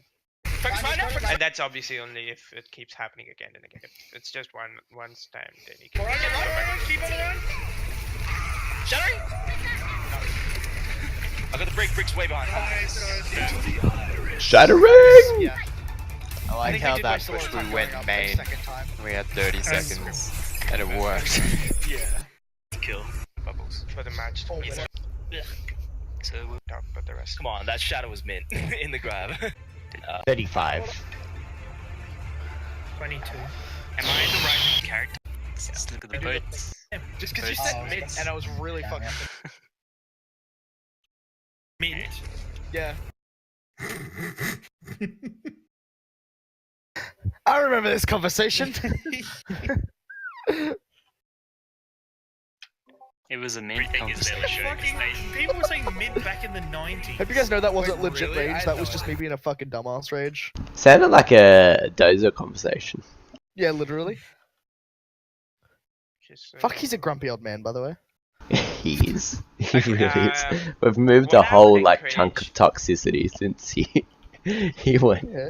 Focus fire now. And that's obviously only if it keeps happening again and again. If it's just one time, then you can. Keep on the run. Shattering. I got the bricks way behind. Shattering! Yeah. I like think how we did that waste a lot push of we time went going up main. second time. We had 30 seconds and it worked. Yeah. Kill bubbles For the match. Oh, Yeah. So we'll Talk about the rest. Come on, that shadow was mint in the grab. 35. 22. Am I the right character? Let's look at the votes. Just because you said mid and I was really fucking. Mint. Yeah. I remember this conversation. It was a mint Everything is conversation. Fucking, people were saying mint back in the 90s. Hope you guys know that wasn't Wait, legit really? I rage. had That no was just me idea. being a fucking dumbass rage. Sounded like a dozer conversation. Yeah, literally. Just, Fuck, he's a grumpy old man, by the way. He is. He Okay, really is. We've moved what a I would whole like chunk of encourage- toxicity since he went. Yeah.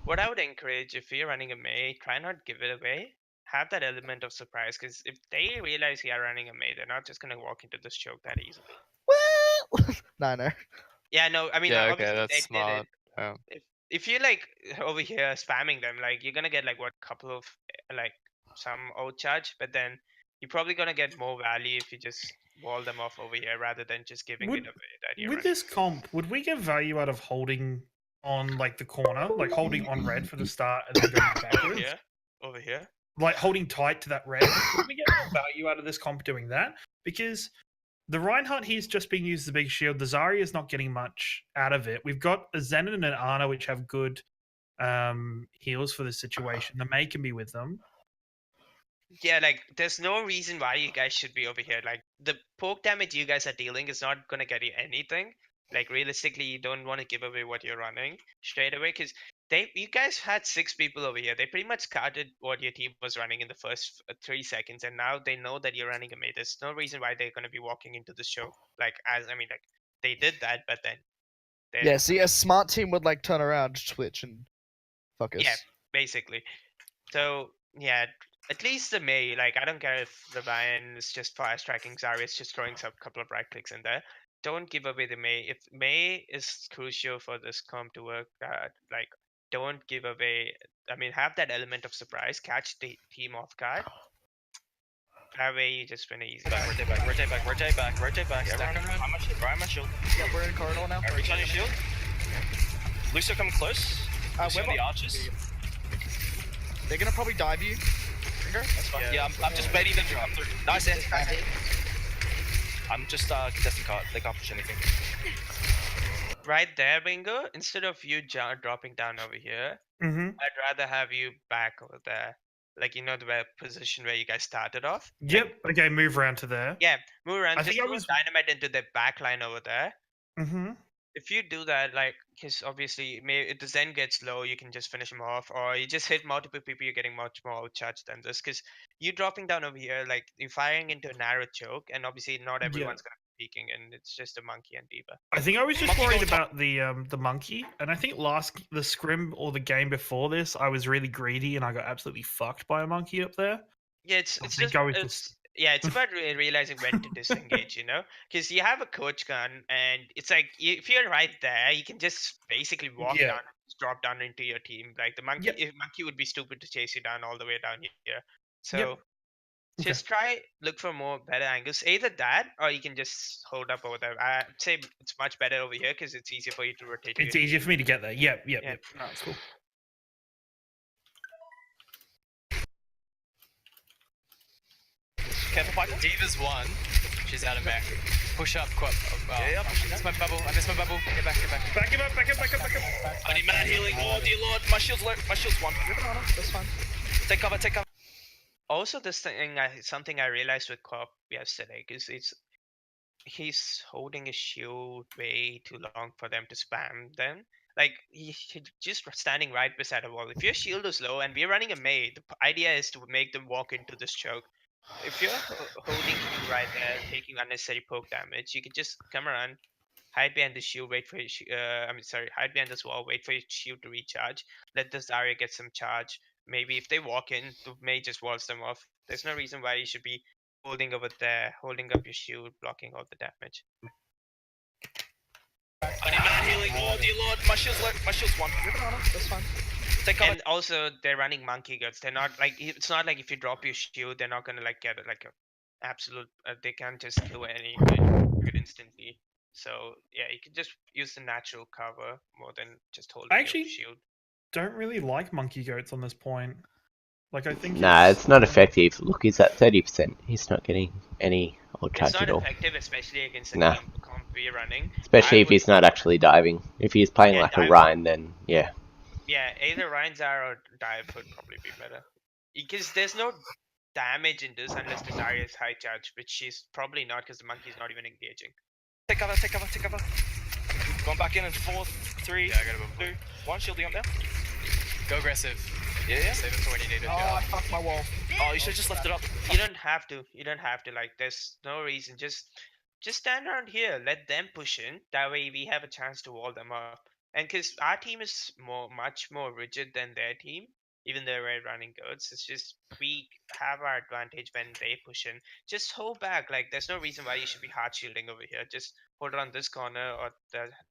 What I would encourage, if you're running a May, try not give it away. Have that element of surprise, because if they realize you are running a May, they're not just gonna walk into this choke that easily. Well, no, no. Yeah, no, I mean, Yeah, obviously okay, that's they smart. did Yeah. it. If you like over here spamming them, like you're gonna get like what couple of like some old charge, but then you're probably gonna get more value if you just wall them off over here rather than just giving Would- it away that you're With running. this comp, would we get value out of holding on like the corner, like holding on red for the start and then going Over backwards? here, over here. Like holding tight to that red. Would we get more value out of this comp doing that? Because the Reinhardt here's just being used as a big shield. The Zarya is not getting much out of it. We've got a Zenon and an Ana which have good heals for this situation. The May can be with them. Yeah, like there's no reason why you guys should be over here. Like the poke damage you guys are dealing is not gonna get you anything. Like realistically, you don't want to give away what you're running straight away, because you guys had 6 people over here. They pretty much scouted what your team was running in the first 3 seconds, and now they know that you're running a May. There's no reason why they're gonna be walking into the show. Like they did that, but then Yeah, see, a smart team would like turn around, switch, and fuck us. yeah, basically. So yeah, at least the May, like I don't care if the Ryan is just fire striking Zarya, is just throwing some couple of right clicks in there. Don't give away the May. If May is crucial for this comp to work, like don't give away. I mean, have that element of surprise, catch the team off guard. That way you just win easy. Rotate back. Everyone, I'm on shield. Yeah, we're in corridor now. Reach on your shield. Lucio coming close. Lucio we're the not- archers. They're gonna probably dive you. That's fine. Yeah, I'm just baiting them to come through. Nice hit. I'm just contesting card. They can't push anything. Right there, Bingo. Instead of you dropping down over here, Mm-hmm. I'd rather have you back over there. Like the position where you guys started off. Yep. Okay, move around to there. Yeah, move around. I Just think I throw was- dynamite into the back line over there. Mm-hmm. If you do that, like, because obviously, if the Zen gets low, you can just finish him off, or you just hit multiple people, you're getting much more outcharged than this. Because you dropping down over here, like, you're firing into a narrow choke, and obviously, not everyone's gonna be peeking, and it's just a monkey and diva. I think I was just Monkey worried go about the monkey, and I think the scrim or the game before this, I was really greedy and I got absolutely fucked by a monkey up there. Yeah, it's think just, I was yeah, it's about realizing when to disengage, because you have a coach gun, and it's like if you're right there, you can just basically walk Yeah. down, just drop down into your team. Like the monkey, monkey would be stupid to chase you down all the way down here. So just look for more better angles. Either that, or you can just hold up over there. I'd say it's much better over here because it's easier for you to rotate. It's your easier for me to get there. Yep. Yeah. No, it's cool. Careful, Michael. Diva's one. She's out of mech. Push up, quap. Yeah, push I missed my bubble. Get back. Back him up. I need mad healing. Oh dear lord, my shield's low. My shield's one. That's fine. Take cover. Also, this thing, something I realized with Cop yesterday, because he's holding his shield way too long for them to spam them. Like, he's just standing right beside a wall. If your shield is low and we're running a May, the idea is to make them walk into this choke. If you're holding right there, taking unnecessary poke damage, you can just come around, Hide behind the shield, wait for your hide behind this wall, wait for your shield to recharge. Let the Zarya get some charge. Maybe if they walk in, the mage just walls them off. There's no reason why you should be holding over there, holding up your shield, blocking all the damage. I need man healing. Oh dear lord, my shield's low. My shield's 1. That's fine. Take cover. And also, they're running monkey guts. They're not like, it's not like if you drop your shield, they're not gonna like get like a absolute. They can't just kill any good instantly. So yeah, you can just use the natural cover more than just holding Actually, your shield. Don't really like monkey goats on this point. Like I think. Nah, it's not effective. Look, he's at 30%. He's not getting any or charge It's not at all. effective, especially against the Nah. comp we're running. Especially if he's not actually diving. If he's playing Yeah, like a diving. Rhine, then yeah. Yeah, either Ryan's Zarya or dive would probably be better. Because there's no damage in this unless the Zarya is high charge, which she's probably not because the monkey's not even engaging. Take cover, take cover, take cover. Going back in 4, 3, Yeah, I got a 2, 1. Shielding up now. Go aggressive. Yeah. Save it for when you need it. Oh, I fucked my wall. Oh, you should just left it up. You don't have to. You don't have to. Like, there's no reason. Just stand around here. Let them push in. That way we have a chance to wall them up. And because our team is much more rigid than their team, even though we're running goats, it's just we have our advantage when they push in. Just hold back. Like, there's no reason why you should be hard shielding over here. Just hold on this corner or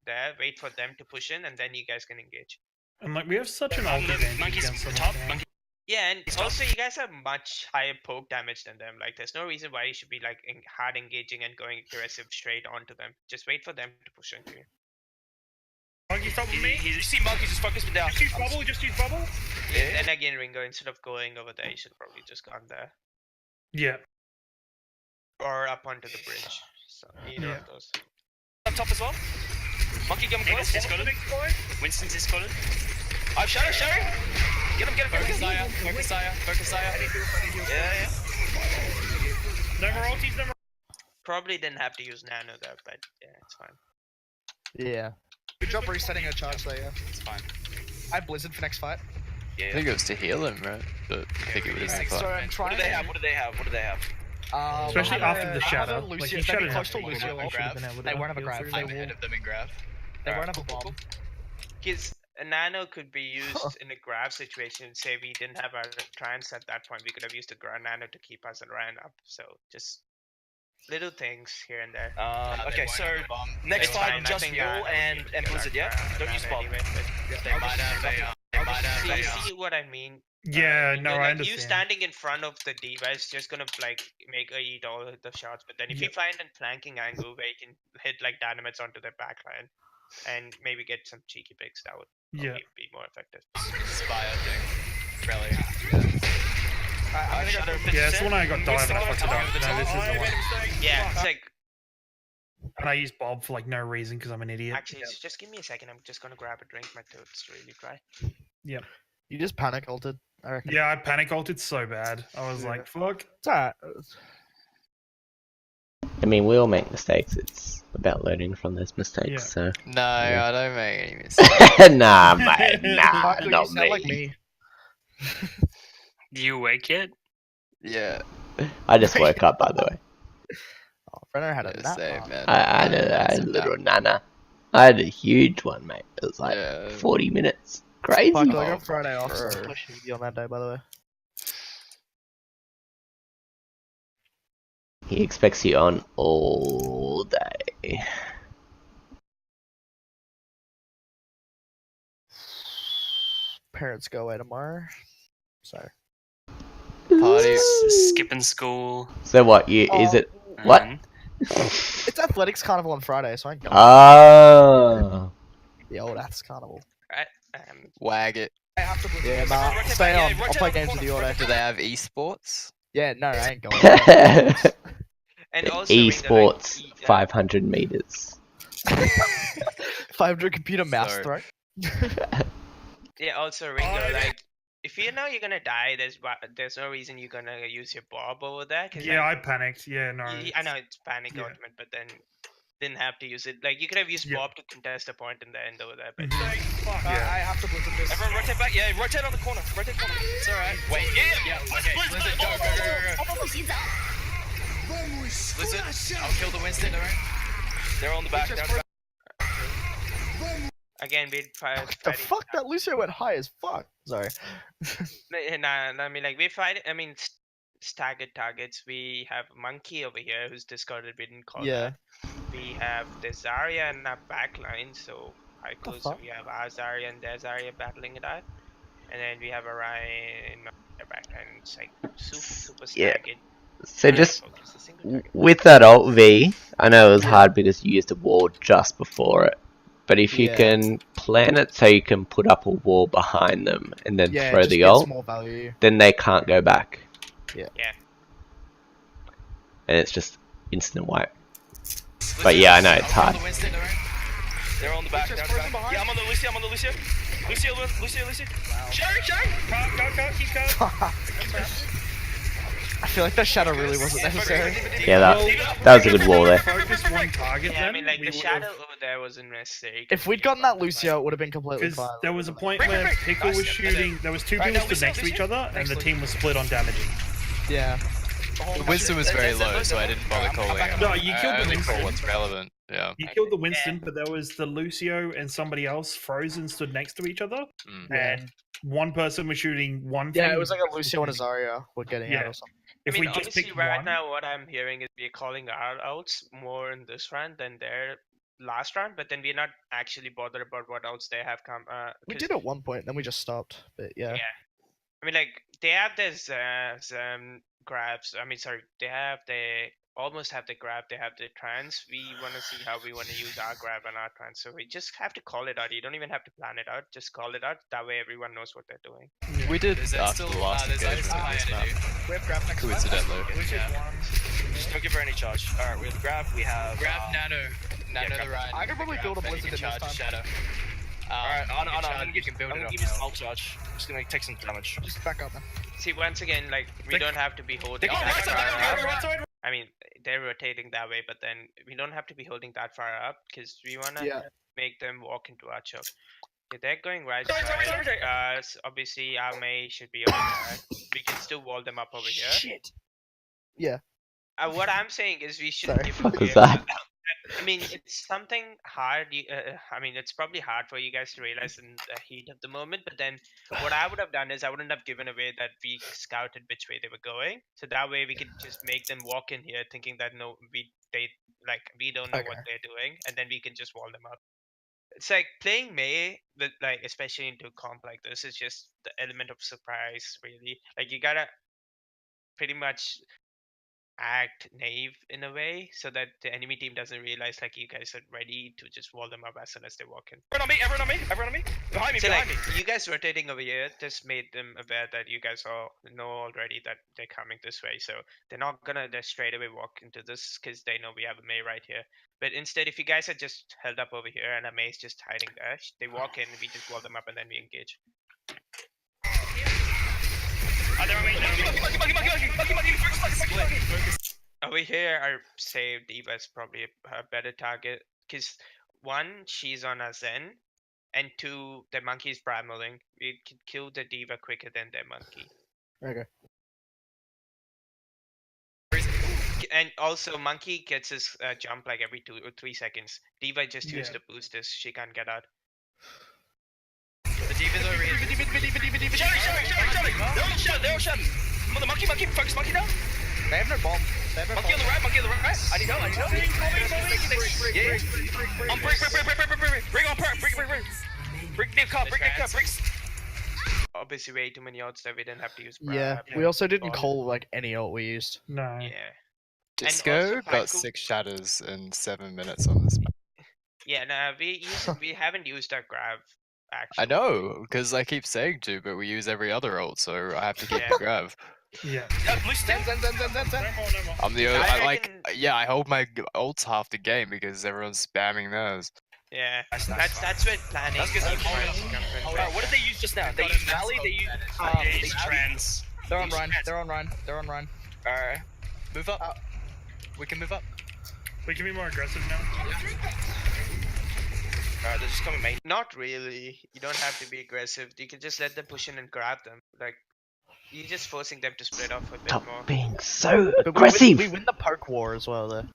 there. Wait for them to push in, and then you guys can engage. And like we have such an old The advantage monkey's against them top. right now. Monkey. Yeah, and Stop. also you guys have much higher poke damage than them. Like, there's no reason why you should be like hard engaging and going aggressive straight onto them. Just wait for them to push into you. Monkey stop with me. You see monkey, just focus me down. Just use bubble. Just use bubble. Yeah. And again, Ringo, instead of going over there, you should probably just gone there Yeah. or up onto the bridge. So either Yeah. of those. Up top as well. Monkey, get him close. Discorded. Winston's discorded. I've Shadow. Get him. Focus Zaya. Focus Zaya. Focus Zaya. Yeah. No more ultis. No more. Probably didn't have to use nano there, but yeah, it's fine. Yeah. Good job resetting a charge there, yeah. It's fine. I have Blizzard for next fight. I think it was to heal him, right? But I think it was Yeah, in So fight. I'm What trying do they have? What do they have? Especially I have after the I have shadow. a Like, Lucio, he they'd be shadowed close to them. Lucio. They won't have They won't have a grab. I'm ahead of them in grab. They won't have a bomb. Because a nano could be used in a grab situation. Say we didn't have our trance at that point, we could have used a nano to keep us and ran up. So just little things here and there. Okay, so next It's fight fine, I just think, heal we and can get Blizzard, our yeah? Don't use bomb. anyway, but They might have see what I mean? Yeah. You No, know, I like, understand. you standing in front of the diva is just gonna like make her eat all of the shots. But then if you Yep. find a flanking angle where you can hit like dynamites onto their backline and maybe get some cheeky picks, that would Yeah. probably be more effective. Spire thing. Really. I think Shadow Yeah, it's the one I got Missed dive and I the fucked it time. up. No, this is the one. Yeah, it's like And I used Bob for like no reason because I'm an idiot. actually just give me a second. I'm just gonna grab a drink. My throat's really dry. You just panic ulted, I reckon. Yeah, I panic ulted so bad. I was Yeah. like, fuck. It's alright. I mean, we all make mistakes. It's about learning from those mistakes. Yeah. So No, Yeah. I don't make any mistakes. nah, mate, nah, Michael, you not sound me. like me. You awake yet? Yeah, I just woke up, by the way. Oh, Brenner had a yeah, nap. same, man. I had a Some little nap. nana. I had a huge one, mate. It was like Yeah. 40 minutes. Crazy. Michael, I Oh, got Friday off, so bro. I should be on that day, by the way. He expects you on all day. Parents go away tomorrow. So. Party. Skipping school. So what? You is Oh. it what? and It's Athletics Carnival on Friday, so I ain't going. Oh. The old Aths Carnival. Wag it. I have to Yeah, nah, rotate stay back, on. yeah, I'll rotate play on the games with you all corner, day. Do they have esports? Yeah, no, I ain't going. And also Ringo, like, Esports 500 meters. 500 computer mouse Sorry. throw. Yeah, also Ringo, like if you know you're gonna die, there's no reason you're gonna use your bob over there. Cause Yeah, I like, panicked. Yeah, no. I know it's panic Yeah. ultimate, but then didn't have to use it. Like you could have used Yeah. bob to contest a point in the end over there, but Yeah. I have to blizzard this. Everyone rotate back. Yeah, rotate on the corner. Rotate corner. It's alright. Wait. Yeah. Okay. Blizzard, go. Blizzard, I'll kill the Winston. Alright. They're on the back. They're on the back. again, we'd What the fuck? That Lucio went high as fuck. Sorry. Nah, I mean, like we fight. I mean, staggered targets. We have Monkey over here who's discarded. We didn't call that. We have the Zarya in our backline, so high close. So we have our Zarya and their Zarya battling it out, and then we have Orion in our backline. It's like super staggered. So just with that ult V, I know it was hard because you used a wall just before it. But if you can plan it so you can put up a wall behind them and then throw the ult, then they can't go back. Yeah. And it's just instant wipe. But yeah, I know it's hard. They're on the back. Yeah, I'm on the Lucio. Lucio. Wow. Sherry! Go, keep going. I feel like that shadow really wasn't necessary. Yeah, that was a good wall there. Focus one target. Yeah, I mean, like the shadow over there wasn't necessary. If we'd gotten that Lucio, it would have been completely fine. Because there was a point where Pickle was shooting. There was two people stood next to each other, and the team was split on damaging. Yeah. The Winston was very low, so I didn't bother calling it. No, you killed the Winston. Winston. Call what's relevant. Yeah. You killed the Winston, but there was the Lucio and somebody else frozen stood next to each other, and one person was shooting one thing. Yeah, it was like a Lucio and a Zarya were getting out or something. If I mean, we just obviously, picked right one, now, what I'm hearing is we're calling our outs more in this round than their last round, but then we're not actually bothered about what outs they have come. We did at one point, then we just stopped. But yeah. Yeah. I mean, like they have this grabs. I mean, sorry, they almost have the grab. They have the trans. We want to see how we want to use our grab and our trans. So we just have to call it out. You don't even have to plan it out. Just call it out. That way, everyone knows what they're doing. We did after the last engagement. We have grab next Coincidentally. Just don't give her any charge. Alright, we have grab. We have Nano the Ryan. I could probably build a blizzard in this time. Shadow. Alright, I'm gonna give you you small charge. I'm just gonna take some damage. Just back up, man. See, once again, like we don't have to be holding that far up. I mean, they're rotating that way, but then we don't have to be holding that far up because we want to make them walk into our choke. If they're going right side, obviously our Mei should be over there. We can still wall them up over here. Shit. Yeah. What I'm saying is we shouldn't give What the fuck was away. that? I mean, it's something hard. I mean, it's probably hard for you guys to realize in the heat of the moment. But then, what I would have done is I wouldn't have given away that we scouted which way they were going. So that way we could just make them walk in here thinking that we don't know what they're doing, and then we can just wall them up. It's like playing Mei, but like especially into comp like this, is just the element of surprise. Really, like you gotta pretty much act naive in a way so that the enemy team doesn't realize like you guys are ready to just wall them up as soon as they walk in. Everyone on me. Behind me. You guys rotating over here just made them aware that you guys all know already that they're coming this way, so they're not gonna just straight away walk into this because they know we have a Mei right here. But instead, if you guys are just held up over here and a Mei is just hiding there, they walk in, we just wall them up and then we engage. Over here, I say D.Va is probably a better target because one, she's on a Zen, and two, the monkey is primaling. We can kill the D.Va quicker than their monkey. Okay. And also, monkey gets his jump like every 2 or 3 seconds. D.Va just used to boost this. She can't get out. The D.Va's over here. They're all shot. I'm on the monkey. Focus monkey down. They have no bomb. Monkey on the right. I need help. Yeah. On break. Bring on perp. Break near cup. Obviously, way too many odds that we didn't have to use. Yeah. We also didn't call like any ult we used. No. Yeah. Disco got 6 shatters in 7 minutes on this map. Yeah, no, we haven't used our grab. Actually. I know, because I keep saying to, but we use every other ult, so I have to keep the grab. Yeah. Zen. I'm the only. I hold my ults half the game because everyone's spamming theirs. Yeah, that's what planning. That's good. What did they use just now? They used Valley. They used trans. They're on Rhine. Alright, move up. We can move up. We can be more aggressive now. Alright, they're just coming main. Not really. You don't have to be aggressive. You can just let them push in and grab them. Like, you're just forcing them to split off a bit Stop more. being so aggressive! We win the poke war as well, though.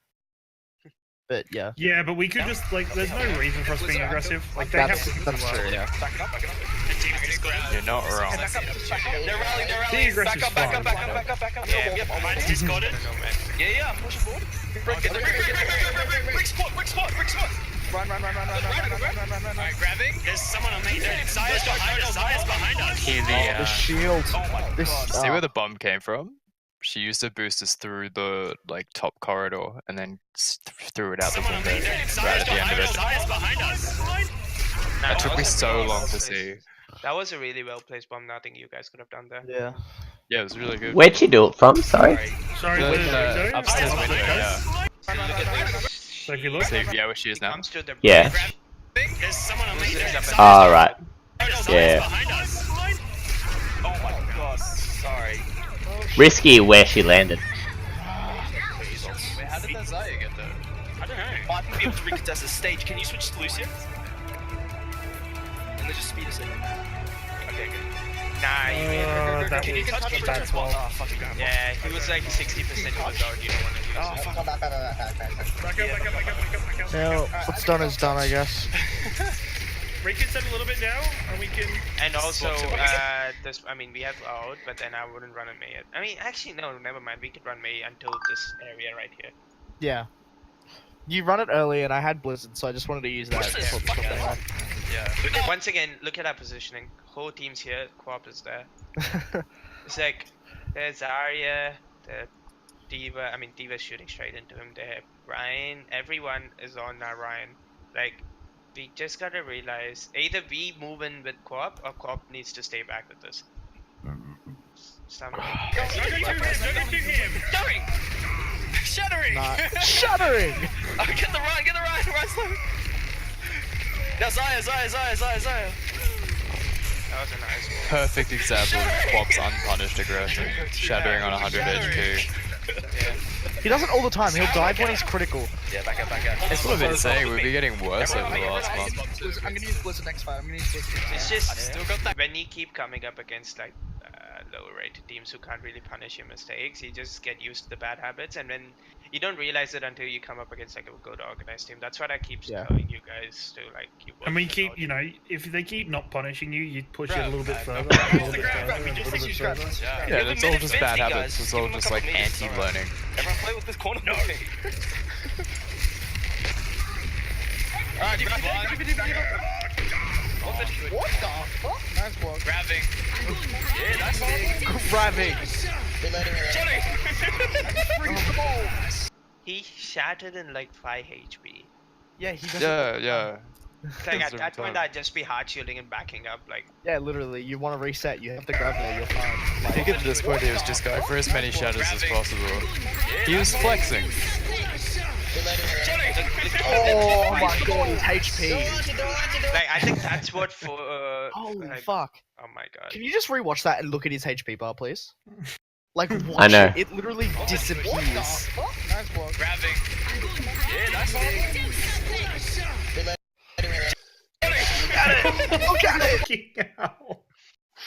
But yeah. Yeah, but we could just like. There's no reason for us being aggressive. Like they have to. That's true. Yeah. Back it up, back it up. You're not wrong. Back up. They're rallying, they're Being rallying. aggressive Back is up, fine. back up, back up, back up, back up. Yeah, Mine's discarded. Yeah, I'm pushing forward. Break spot. Run. Alright, grabbing. There's someone on me. Zaya's behind us. Zaya's behind us. Hear The shield. This. See where the bomb came from? She used her boosters through the like top corridor and then threw it out the window right at the end of it. Zaya's behind us. It took me so long to see. That was a really well placed bomb. Nothing you guys could have done there. Yeah. Yeah, it was really good. Where'd you do it from? Sorry. Sorry, The- where did the it go? upstairs Oh, window, okay. yeah. So if you look, See, yeah, where she is now. Comes to the Yeah. There's someone on me. All right. Zaya's Yeah. behind us. Oh my god, sorry. Risky where she landed. Wait, how did that Zaya get there? I don't know. Might be able to recontest the stage. Can you switch to Lucia? And then just speed us in. Okay, good. Nah, you that Can you was touch me? bad swap. Oh, fucking god. yeah, he was like 60% he was out. You don't want to use Oh, it. fuck. Back up. Now, what's done is done, I guess. Recon set a little bit now, and we can. And also, this. I mean, we have out, but then I wouldn't run a May. I mean, actually, no, never mind. We could run May until this area right here. Yeah. You run it early, and I had Blizzard, so I just wanted to use that. Push this, for the fuck stuff it. anyway. Yeah. Once again, look at our positioning. Whole team's here. Co-op is there. It's like there's Arya, the Diva. I mean, Diva's shooting straight into him. There, Ryan. Everyone is on our Ryan. Like, we just gotta realize either we move in with Co-op or Co-op needs to stay back with us. Shattering! Shattering! Oh, get the run slow! Now Zaya! That was a nice one. Perfect example of Quap's unpunished aggression. Shattering on 100 HP. He does it all the time. He'll dive when he's critical. Yeah, back up. That's what I've been saying, we'd be getting worse over the last month. I'm gonna use Blizzard next fight. It's just when you keep coming up against like lower rated teams who can't really punish your mistakes, you just get used to the bad habits, and then you don't realize it until you come up against like a good organized team. That's what I keep telling you guys to like keep. And we keep, you know, if they keep not punishing you, you push it a little bit further, a little bit further, and a little bit further. Yeah, that's all just bad habits. It's all just like anti-learning. Everyone play with this corner. No. Alright, give it. What the fuck? Nice block. Grabbing. Yeah, nice one. Grabbing. He shattered in like 5 HP. Yeah, he does. Yeah. Like at Every that point, time. I'd just be hard shielding and backing up. Like Yeah, literally. You want to reset, you have to grab there, you're fine. I think at this point he was just going for as many shatters as possible. He was flexing. Oh my god, his HP. like I think that's what for. Holy like, fuck. Oh my god. Can you just rewatch that and look at his HP bar, please? Like, watch I know. it. It literally disappears. Nice block. Grabbing. Yeah, nice one. Look at it! Fucking hell.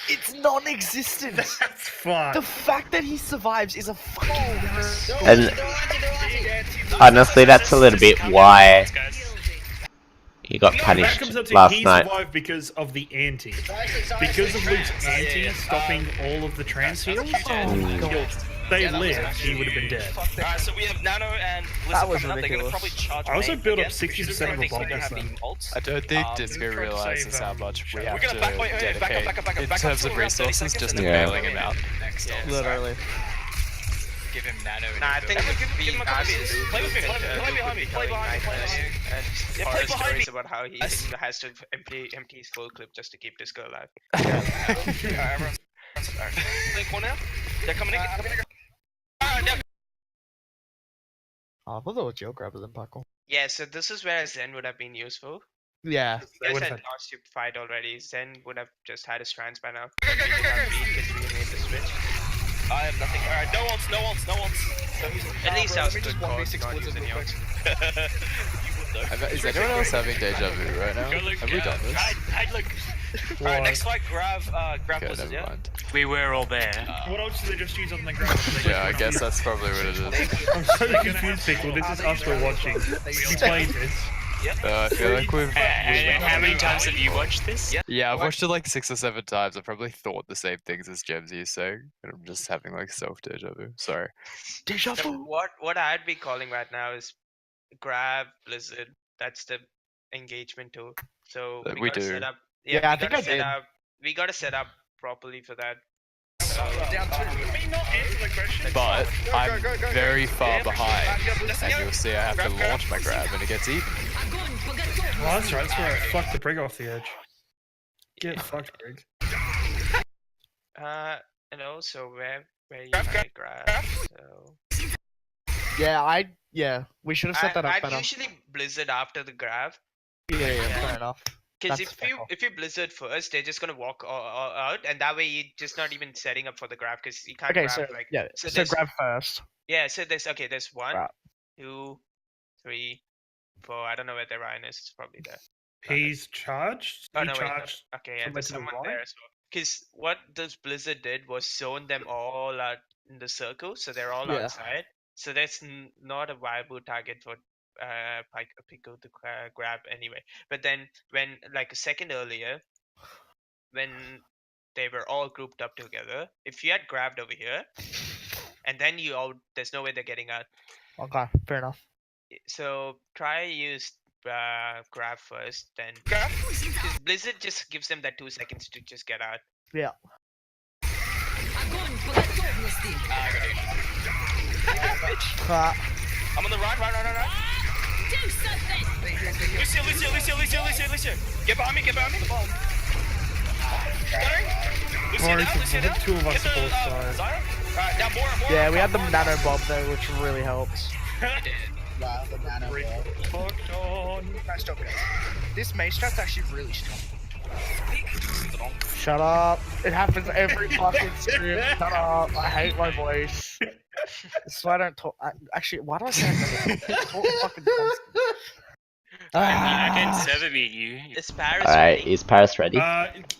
It's non-existent. That's fun. The fact that he survives is a fucking miracle. And honestly, that's a little bit why you got That punished comes up to last he night. survived because of the anti. Because of Luke's anti stopping all of the trans heals, if they lived, he would have been dead. Alright, so we have Nano and That Blizzard was coming up. They're gonna ridiculous. probably charge I also main built up again, 60% because I of a think bomb they don't have this the ults. I don't think Um, Disco we're trying to realizes save, how much we we're have gonna to back away, back up, dedicate back up, in back up, terms back of up, 30 resources seconds, just and to then bailing him out. Next Literally. Give him nano. Nah, I think Give we him a couple asked minutes. Luke Play with me, to, play behind me, play behind me, play behind me. And Yeah, horror play behind stories me. about how he Yes. has to empty his full clip just to keep this girl alive. Alright, everyone. Alright. Play corner now. They're coming in. Alright, now. Oh, I thought that was Geo Grabber than Paco. Yeah, so this is where Zen would have been useful. Yeah. You guys would had have- lost your fight already. Zen would have just had his strands by now. Go. Because we made the switch. I have nothing. Alright, no ults. So he's At least that was let me good just call, 1v6 not Blizzard using real yours. You would though. Is anyone else having deja vu right now? Go, Luke. Have we done this? Hide, look. Alright, next fight, grab Okay, Blizzard, never yeah? mind. We were all there. What else do they just use on the ground? Yeah, I guess that's probably what it is. I'm so confused, Pickle. This is us we're watching. You played this. I feel like we've. And how many times have you watched this? Yeah, I've watched it like 6 or 7 times. I probably thought the same things as Gemzyy is saying, and I'm just having like self deja vu. Sorry. Deja So vu. what I'd be calling right now is grab Blizzard. That's the engagement tool. So We gotta do. set up. Yeah, I we think gotta I set did. up. We gotta set up properly for that. Down 2. Can you not answer the question? But Go, I'm go, go. very far Yeah, behind, let's and go. you'll see I have to launch my grab, and it gets even. Oh, that's right. That's where I fucked the Brig off the edge. Get fucked, Brig. And also where you Grab, might grab. So Yeah, we should have set that up I'd better. usually Blizzard after the grab. Yeah, fair enough. Because That's if fair. you Blizzard first, they're just gonna walk out, and that way you're just not even setting up for the grab because you can't Okay, grab so like yeah, so so there's- grab first. yeah. So there's 1, Right. 2, 3, 4. I don't know where the Ryan is. It's probably there. He's charged. Oh He no, wait. No. charged. Okay, yeah, somewhere there's to the someone right? there as well. Because what this Blizzard did was zone them all out in the circle, so they're all Yeah. outside. So that's not a viable target for Pico to grab anyway. But then when like a second earlier, when they were all grouped up together, if you had grabbed over here, and then there's no way they're getting out. Okay, fair enough. So try use grab first, then Grab? because Blizzard just gives them that 2 seconds to just get out. Yeah. I'm on the run. Lucio. Get behind me. Stuttering. Lucio Sorry, down, Lucio the down. two of us Get are both tired. Zyra. Alright, now more. Yeah, we had the nano bomb though, which really helps. Wow, the nano ball. Nice job, guys. This mace strat's actually really strong. Shut up. It happens every fucking stream. Shut up. I hate my voice. So I don't talk. Actually, why do I say that? I talk fucking constantly. I can server meet you. Is Paris Alright, ready? is Paris ready?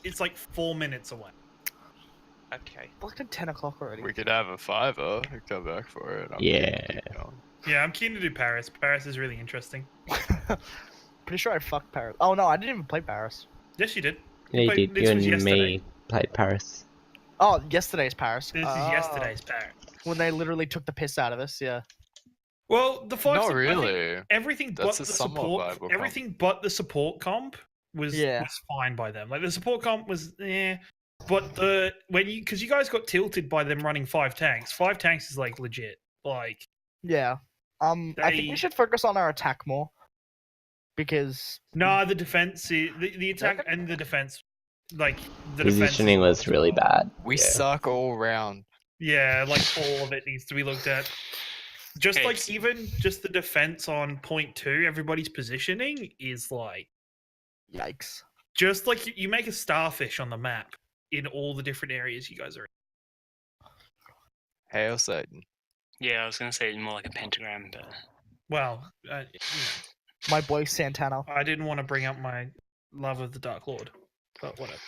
It's like 4 minutes away. Okay. Fucking 10 o'clock already. We could have a 5-er and come back for it. Yeah. Yeah, I'm keen to do Paris. Paris is really interesting. Pretty sure I fucked Paris. Oh no, I didn't even play Paris. Yes, you did. Yeah, you played- did. this You was and yesterday. me played Paris. Oh, yesterday's Paris. This is Oh. yesterday's Paris. When they literally took the piss out of us, yeah. Well, the five. Not I think really. Everything That's but a the somewhat support. viable comp. Everything but the support comp was fine by them. Like the support comp was but because you guys got tilted by them running 5 tanks. 5 tanks is like legit. Like Yeah. I think we They- should focus on our attack more. Because nah, the defense, the attack and the defense, like the defense Positioning was really bad. We Yeah. suck all round. Yeah, like all of it needs to be looked at. Just Okay, like it's- even just the defense on point 2, everybody's positioning is like yikes. just like you make a starfish on the map in all the different areas you guys are in. Hail Satan. Yeah, I was gonna say more like a pentagram, but Well, My boy Santana. I didn't want to bring up my love of the Dark Lord, but whatever.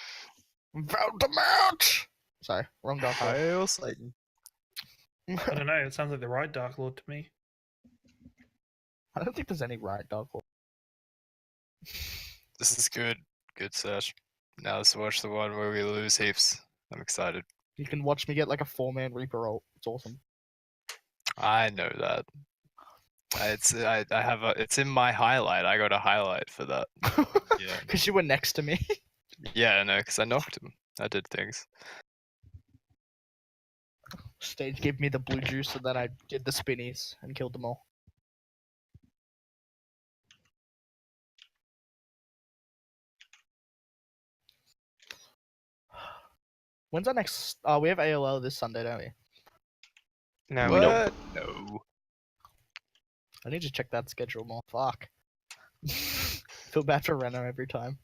Voldemort! Sorry, wrong Dark Lord. Hail Satan. I don't know. It sounds like the right Dark Lord to me. I don't think there's any right Dark Lord. This is good. Good search. Now let's watch the one where we lose heaps. I'm excited. You can watch me get like a 4-man Reaper roll. It's awesome. I know that. It's in my highlight. I got a highlight for that. Yeah. Because you were next to me. Yeah, no, because I knocked him. I did things. Stage gave me the blue juice so that I did the spinnies and killed them all. When's our next? We have AOL this Sunday, don't we? No, we don't. What? No. I need to check that schedule more. Fuck. Feel bad for Reno every time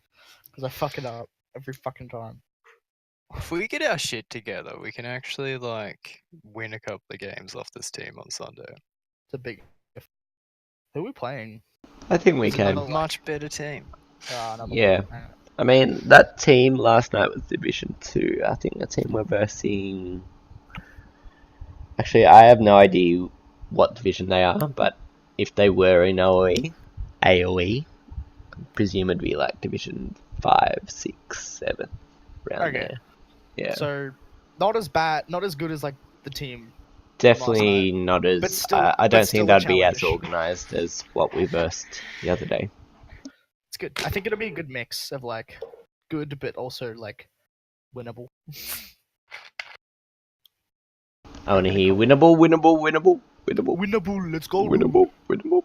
because I fuck it up every fucking time. If we get our shit together, we can actually like win a couple of games off this team on Sunday. It's a big. Who are we playing? I think we It's can. another- A much better team. Another Yeah. one. I mean, that team last night was Division 2. I think the team we're versing. Actually, I have no idea what division they are, but if they were in AOE, I presume it'd be like Division 5, 6, 7, around Okay. there. Yeah. So, not as bad, not as good as like the team. Definitely not as. But still- I but don't still think a that'd be as challenge. organized as what we versed the other day. It's good. I think it'll be a good mix of like good, but also like winnable. I want to hear winnable, winnable, winnable, winnable, Winnable. Let's go. winnable, winnable.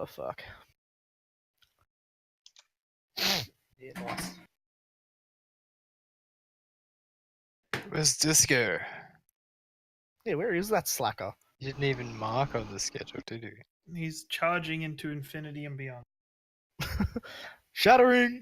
Fuck. Yeah, nice. Where's Disco? Yeah, where is that slacker? You didn't even mark on the schedule, did you? He's charging into infinity and beyond. Shattering.